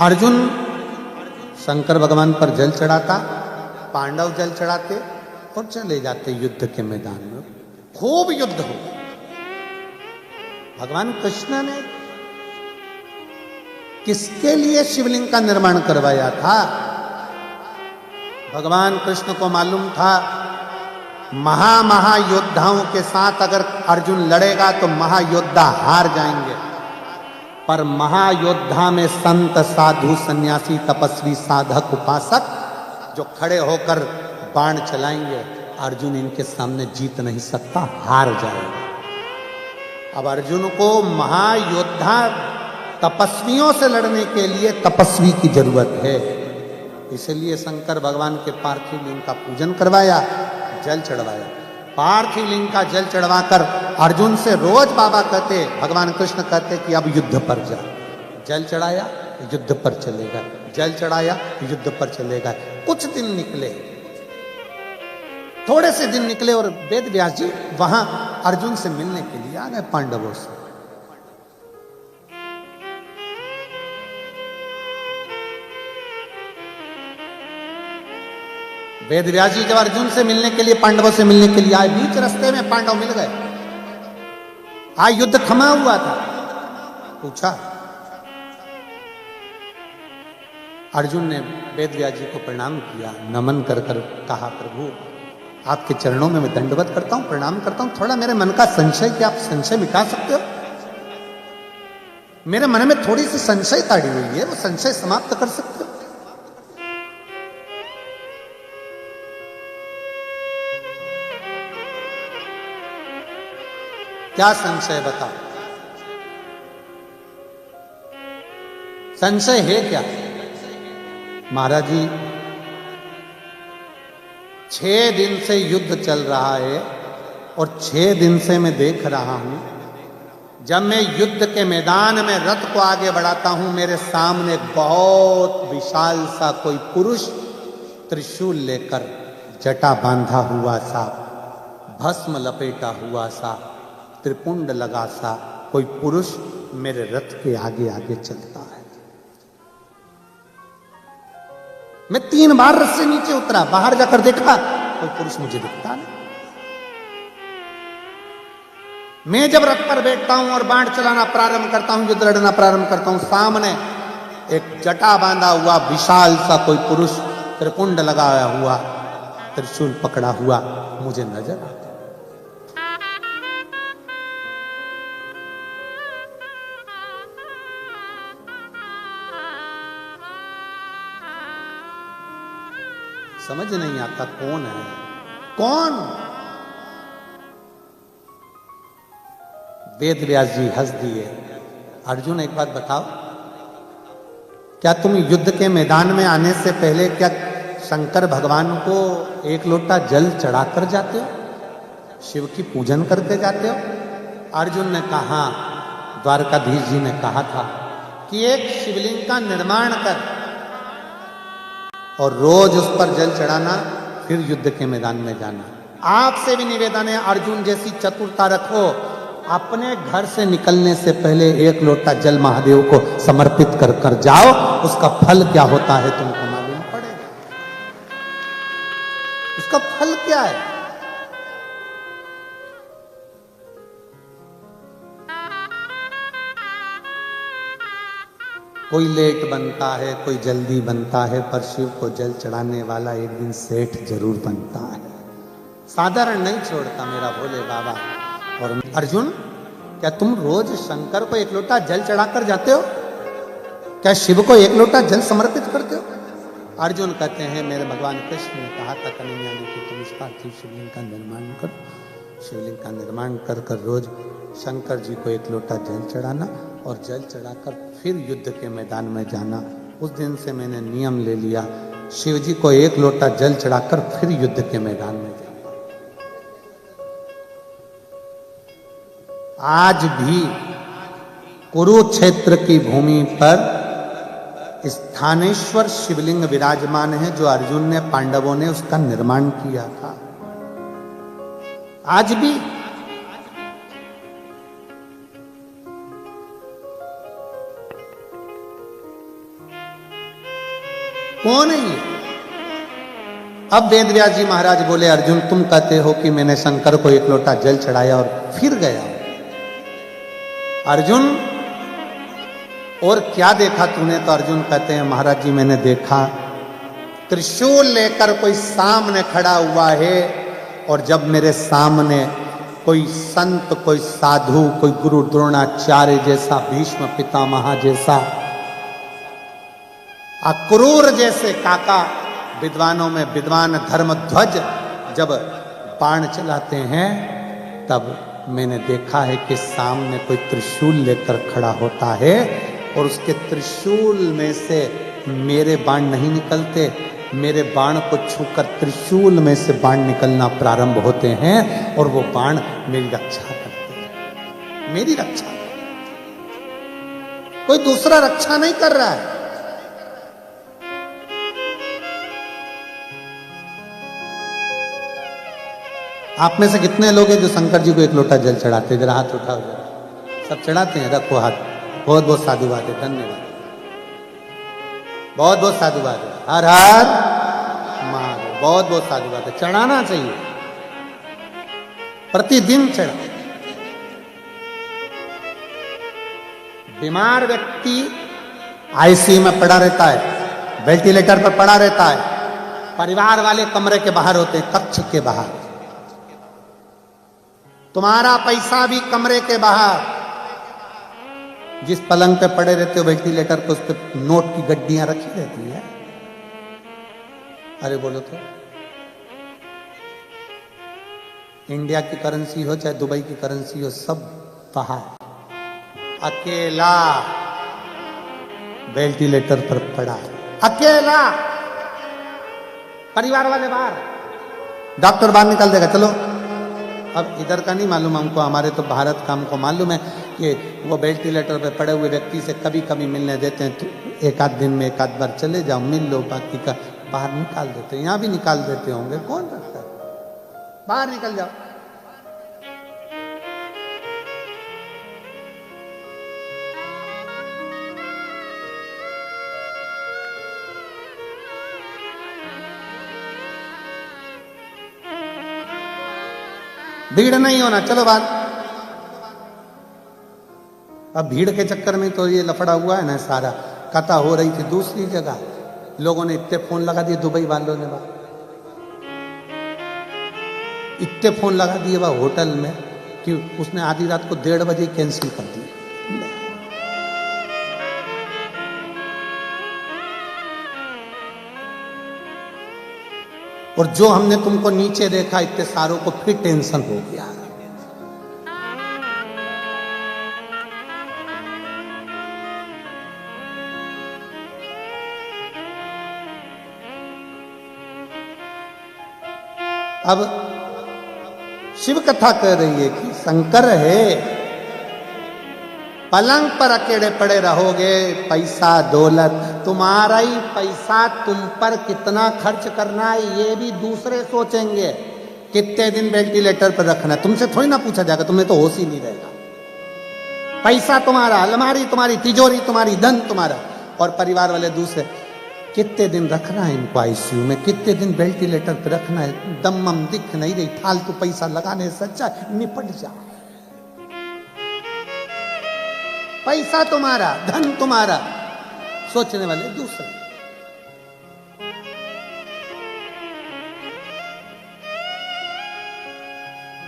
अर्जुन शंकर भगवान पर जल चढ़ाता, पांडव जल चढ़ाते और चले जाते युद्ध के मैदान में। खूब युद्ध हो। भगवान कृष्ण ने किसके लिए शिवलिंग का निर्माण करवाया था? भगवान कृष्ण को मालूम था महायोद्धाओं के साथ अगर अर्जुन लड़ेगा तो महायोद्धा हार जाएंगे, पर महायोद्धा में संत साधु सन्यासी तपस्वी साधक उपासक जो खड़े होकर बाण चलाएंगे, अर्जुन इनके सामने जीत नहीं सकता, हार जाएगा। अब अर्जुन को महायोद्धा तपस्वियों से लड़ने के लिए तपस्वी की जरूरत है, इसलिए शंकर भगवान के पार्थिव लिंग का पूजन करवाया, जल चढ़वाया। पार्थिव लिंग का जल चढ़वाकर अर्जुन से रोज बाबा कहते, भगवान कृष्ण कहते कि अब युद्ध पर जा। जल चढ़ाया युद्ध पर चलेगा, जल चढ़ाया युद्ध पर चलेगा। कुछ दिन निकले, थोड़े से दिन निकले और वेद व्यास जी वहां अर्जुन से मिलने के लिए आ गए पांडवों से। वेद व्यास जी जब अर्जुन से मिलने के लिए, पांडवों से मिलने के लिए आए, बीच रास्ते में पांडव मिल गए। आज युद्ध थमा हुआ था। पूछा, अर्जुन ने वेद व्यास जी को प्रणाम किया, नमन कर कर कहा, प्रभु आपके चरणों में मैं दंडवत करता हूं, प्रणाम करता हूं। थोड़ा मेरे मन का संशय, क्या आप संशय मिटा सकते हो? मेरे मन में थोड़ी सी संशय ताड़ी हुई है, वो संशय समाप्त कर सकते हो? क्या संशय बताओ? संशय है क्या? महाराज जी 6 दिन से युद्ध चल रहा है और 6 दिन से मैं देख रहा हूं, जब मैं युद्ध के मैदान में रथ को आगे बढ़ाता हूं, मेरे सामने बहुत विशाल सा कोई पुरुष त्रिशूल लेकर, जटा बांधा हुआ सा, भस्म लपेटा हुआ सा, त्रिपुंड लगा सा कोई पुरुष मेरे रथ के आगे आगे चलता है। मैं 3 बार रथ से नीचे उतरा, बाहर जाकर देखा, कोई पुरुष मुझे दिखता नहीं। मैं जब रथ पर बैठता हूं और बाण चलाना प्रारंभ करता हूं, युद्ध लड़ना प्रारंभ करता हूं, सामने एक जटा बांधा हुआ विशाल सा कोई पुरुष त्रिपुंड लगाया हुआ, त्रिशूल पकड़ा हुआ मुझे नजर आता। समझ नहीं आता कौन है, कौन? वेद व्यास जी हंस दिए। अर्जुन एक बात बताओ, क्या तुम युद्ध के मैदान में आने से पहले क्या शंकर भगवान को एक लोटा जल चढ़ाकर जाते हो, शिव की पूजन करके जाते हो? अर्जुन ने कहा, द्वारकाधीश जी ने कहा था कि एक शिवलिंग का निर्माण कर और रोज उस पर जल चढ़ाना, फिर युद्ध के मैदान में जाना। आपसे भी निवेदन है, अर्जुन जैसी चतुरता रखो, अपने घर से निकलने से पहले एक लोटा जल महादेव को समर्पित कर कर जाओ, उसका फल क्या होता है तुमको मालूम पड़ेगा। उसका फल क्या है? कोई लेट बनता है, कोई जल्दी बनता है, पर शिव को जल चढ़ाने वाला एक दिन सेठ जरूर बनता है। साधारण नहीं छोड़ता मेरा भोले बाबा। और अर्जुन, क्या तुम रोज शंकर को एक लोटा जल चढ़ाकर जाते हो? क्या शिव को एक लोटा जल समर्पित करते हो? अर्जुन कहते हैं, मेरे भगवान कृष्ण ने कहा था कन्हैया ने कि तुम इस पार्थिव शिवलिंग का निर्माण करो। शिवलिंग का निर्माण कर कर रोज शंकर जी को एक लोटा जल चढ़ाना और जल चढ़ाकर फिर युद्ध के मैदान में जाना। उस दिन से मैंने नियम ले लिया, शिव जी को एक लोटा जल चढ़ाकर फिर युद्ध के मैदान में जाना। आज भी कुरुक्षेत्र की भूमि पर स्थानेश्वर शिवलिंग विराजमान है, जो अर्जुन ने, पांडवों ने उसका निर्माण किया था। आज भी कौन है ये? अब वेदव्यास जी महाराज बोले, अर्जुन तुम कहते हो कि मैंने शंकर को एक लोटा जल चढ़ाया और फिर गया। अर्जुन, और क्या देखा तूने? तो अर्जुन कहते हैं, महाराज जी मैंने देखा त्रिशूल लेकर कोई सामने खड़ा हुआ है, और जब मेरे सामने कोई संत, कोई साधु, कोई गुरु द्रोणाचार्य जैसा, भीष्म पितामह जैसा, अक्रूर जैसे काका, विद्वानों में विद्वान धर्मध्वज जब बाण चलाते हैं, तब मैंने देखा है कि सामने कोई त्रिशूल लेकर खड़ा होता है, और उसके त्रिशूल में से मेरे बाण नहीं निकलते, मेरे बाण को छूकर त्रिशूल में से बाण निकलना प्रारंभ होते हैं, और वो बाण मेरी रक्षा करते हैं, मेरी रक्षा। कोई दूसरा रक्षा नहीं कर रहा है। आप में से कितने लोग हैं जो शंकर जी को एक लोटा जल चढ़ाते? जरा हाथ उठाओ जरा। सब चढ़ाते हैं? रखो हाथ। बहुत बहुत साधुवाद है, धन्यवाद, बहुत बहुत साधुवाद है। हर हर महादेव, बहुत बहुत साधुवाद है। चढ़ाना चाहिए, प्रतिदिन चढ़ा। बीमार व्यक्ति आईसीयू में पड़ा रहता है, वेंटिलेटर पर पड़ा रहता है, परिवार वाले कमरे के बाहर होते हैं, कक्ष के बाहर, तुम्हारा पैसा भी कमरे के बाहर। जिस पलंग पे पड़े रहते हो वेंटिलेटर पे, उस पे नोट की गड्डियां रखी रहती है। अरे बोलो तो, इंडिया की करेंसी हो चाहे दुबई की करेंसी हो, सब बाहर, अकेला वेंटिलेटर पर पड़ा, अकेला, परिवार वाले बाहर, डॉक्टर बाहर निकाल देगा, चलो। अब इधर का नहीं मालूम हमको, हमारे तो भारत का हमको मालूम है कि वो वेंटिलेटर पे पड़े हुए व्यक्ति से कभी कभी मिलने देते हैं, तो एक आध दिन में एक आध बार चले जाओ, मिल लो, बाकी का बाहर निकाल देते हैं। यहाँ भी निकाल देते होंगे, कौन रखता है? बाहर निकल जाओ। भीड़ नहीं होना, चलो बात। अब भीड़ के चक्कर में तो ये लफड़ा हुआ है ना सारा। कथा हो रही थी दूसरी जगह, लोगों ने इतने फोन लगा दिए, दुबई वालों ने इतने फोन लगा दिए वह होटल में कि उसने आधी रात को 1:30 बजे कैंसिल कर दी। और जो हमने तुमको नीचे देखा इतने सारों को फिर टेंशन हो गया। अब शिव कथा कह रही है कि शंकर है, पलंग पर अकेले पड़े रहोगे, पैसा दौलत, तुम्हारा ही पैसा तुम पर कितना खर्च करना है ये भी दूसरे सोचेंगे। कितने दिन वेंटिलेटर पर रखना है तुमसे थोड़ी ना पूछा जाएगा, तुम्हें तो होश ही नहीं रहेगा। पैसा तुम्हारा, अलमारी तुम्हारी, तिजोरी तुम्हारी, धन तुम्हारा, और परिवार वाले दूसरे। कितने दिन रखना है इनको आईसीयू में, कितने दिन वेंटिलेटर पर रखना है, दम दिख नहीं रही, फालतू पैसा लगाने से अच्छा निपट जा। पैसा तुम्हारा, धन तुम्हारा, सोचने वाले दूसरे।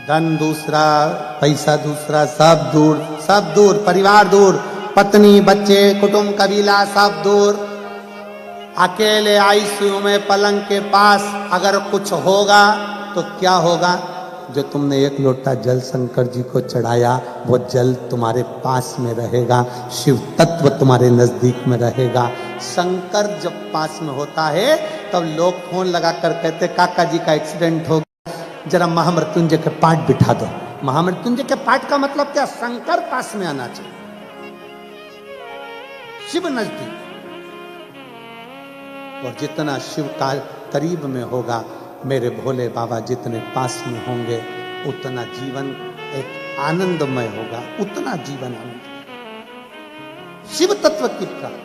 धन दूसरा, पैसा दूसरा, सब दूर, सब दूर, परिवार दूर, पत्नी बच्चे कुटुंब कबीला सब दूर। अकेले आईसीयू में पलंग के पास अगर कुछ होगा तो क्या होगा? जो तुमने एक लोटा जल शंकर जी को चढ़ाया वो जल तुम्हारे पास में रहेगा, शिव तत्व तुम्हारे नजदीक में रहेगा। शंकर जब पास में होता है तब तो लोग फोन लगा कर कहते काका जी का एक्सीडेंट हो गया, जरा महामृत्युंजय के पाठ बिठा दो। महामृत्युंजय के पाठ का मतलब क्या? शंकर पास में आना चाहिए, शिव नजदीक। और जितना शिव का करीब में होगा, मेरे भोले बाबा जितने पास में होंगे, उतना जीवन एक आनंदमय होगा, उतना जीवन आनंद। शिव तत्व की प्राप्ति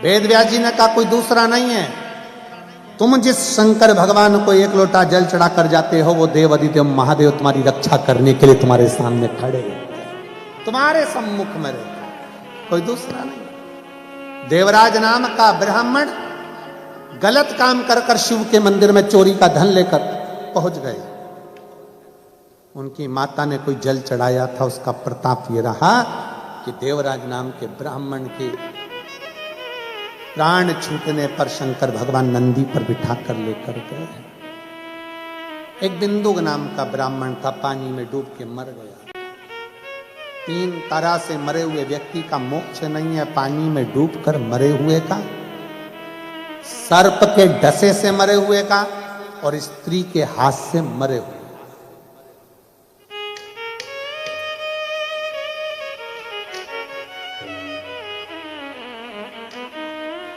वेद व्यास जी ने कहा कोई दूसरा नहीं है। तुम जिस शंकर भगवान को एक लोटा जल चढ़ा कर जाते हो, वो देव अधिदेव महादेव तुम्हारी रक्षा करने के लिए तुम्हारे सामने खड़े रहते हैं, तुम्हारे सम्मुख में रहता है, कोई दूसरा नहीं। देवराज नाम का ब्राह्मण गलत काम कर कर शिव के मंदिर में चोरी का धन लेकर पहुंच गए। उनकी माता ने कोई जल चढ़ाया था, उसका प्रताप ये रहा कि देवराज नाम के ब्राह्मण के प्राण छूटने पर शंकर भगवान नंदी पर बिठा कर लेकर गए। एक बिंदु नाम का ब्राह्मण था, पानी में डूब के मर गया। 3 तरह से मरे हुए व्यक्ति का मोक्ष नहीं है, पानी में डूबकर मरे हुए का, सर्प के डसे से मरे हुए का, और स्त्री के हाथ से मरे हुए।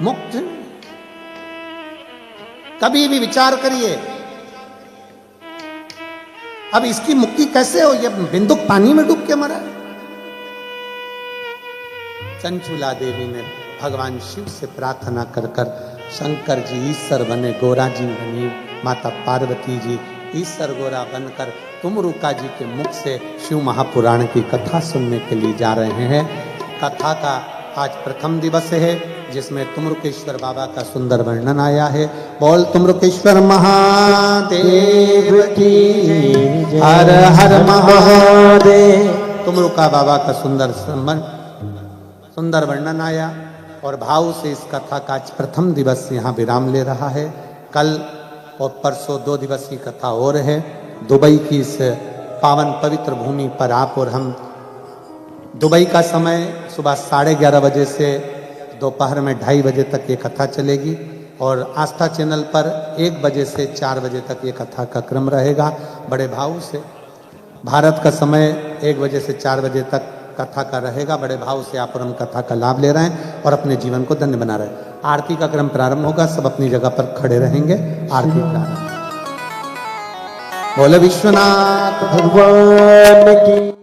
मुक्त कभी भी विचार करिए, अब इसकी मुक्ति कैसे हो? ये बिंदुक पानी में डूब के मरा। चंचुला देवी ने भगवान शिव से प्रार्थना कर कर शंकर जी ईश्वर बने, गोरा जी बनी, माता पार्वती जी ईश्वर गोरा बनकर तुमरुका जी के मुख से शिव महापुराण की कथा सुनने के लिए जा रहे हैं। कथा का आज प्रथम दिवस है, जिसमें तुमरुकेश्वर बाबा का सुंदर वर्णन आया है। बोल तुमरुकेश्वर महादेव की, हर हर महादेव। तुमरुका बाबा का सुंदर वर्णन आया और भाव से इस कथा का आज प्रथम दिवस यहाँ विराम ले रहा है। कल और परसों 2 दिवस की कथा और है। दुबई की इस पावन पवित्र भूमि पर आप और हम, दुबई का समय सुबह 11:30 बजे से दोपहर में 2:30 बजे तक ये कथा चलेगी, और आस्था चैनल पर 1 बजे से 4 बजे तक ये कथा का क्रम रहेगा। बड़े भाव से भारत का समय 1 बजे से 4 बजे तक कथा का रहेगा। बड़े भाव से आप और हम कथा का लाभ ले रहे हैं और अपने जीवन को धन्य बना रहे हैं। आरती का क्रम प्रारंभ होगा, सब अपनी जगह पर खड़े रहेंगे। आरती प्रारंभ। बोले विश्वनाथ भगवान की।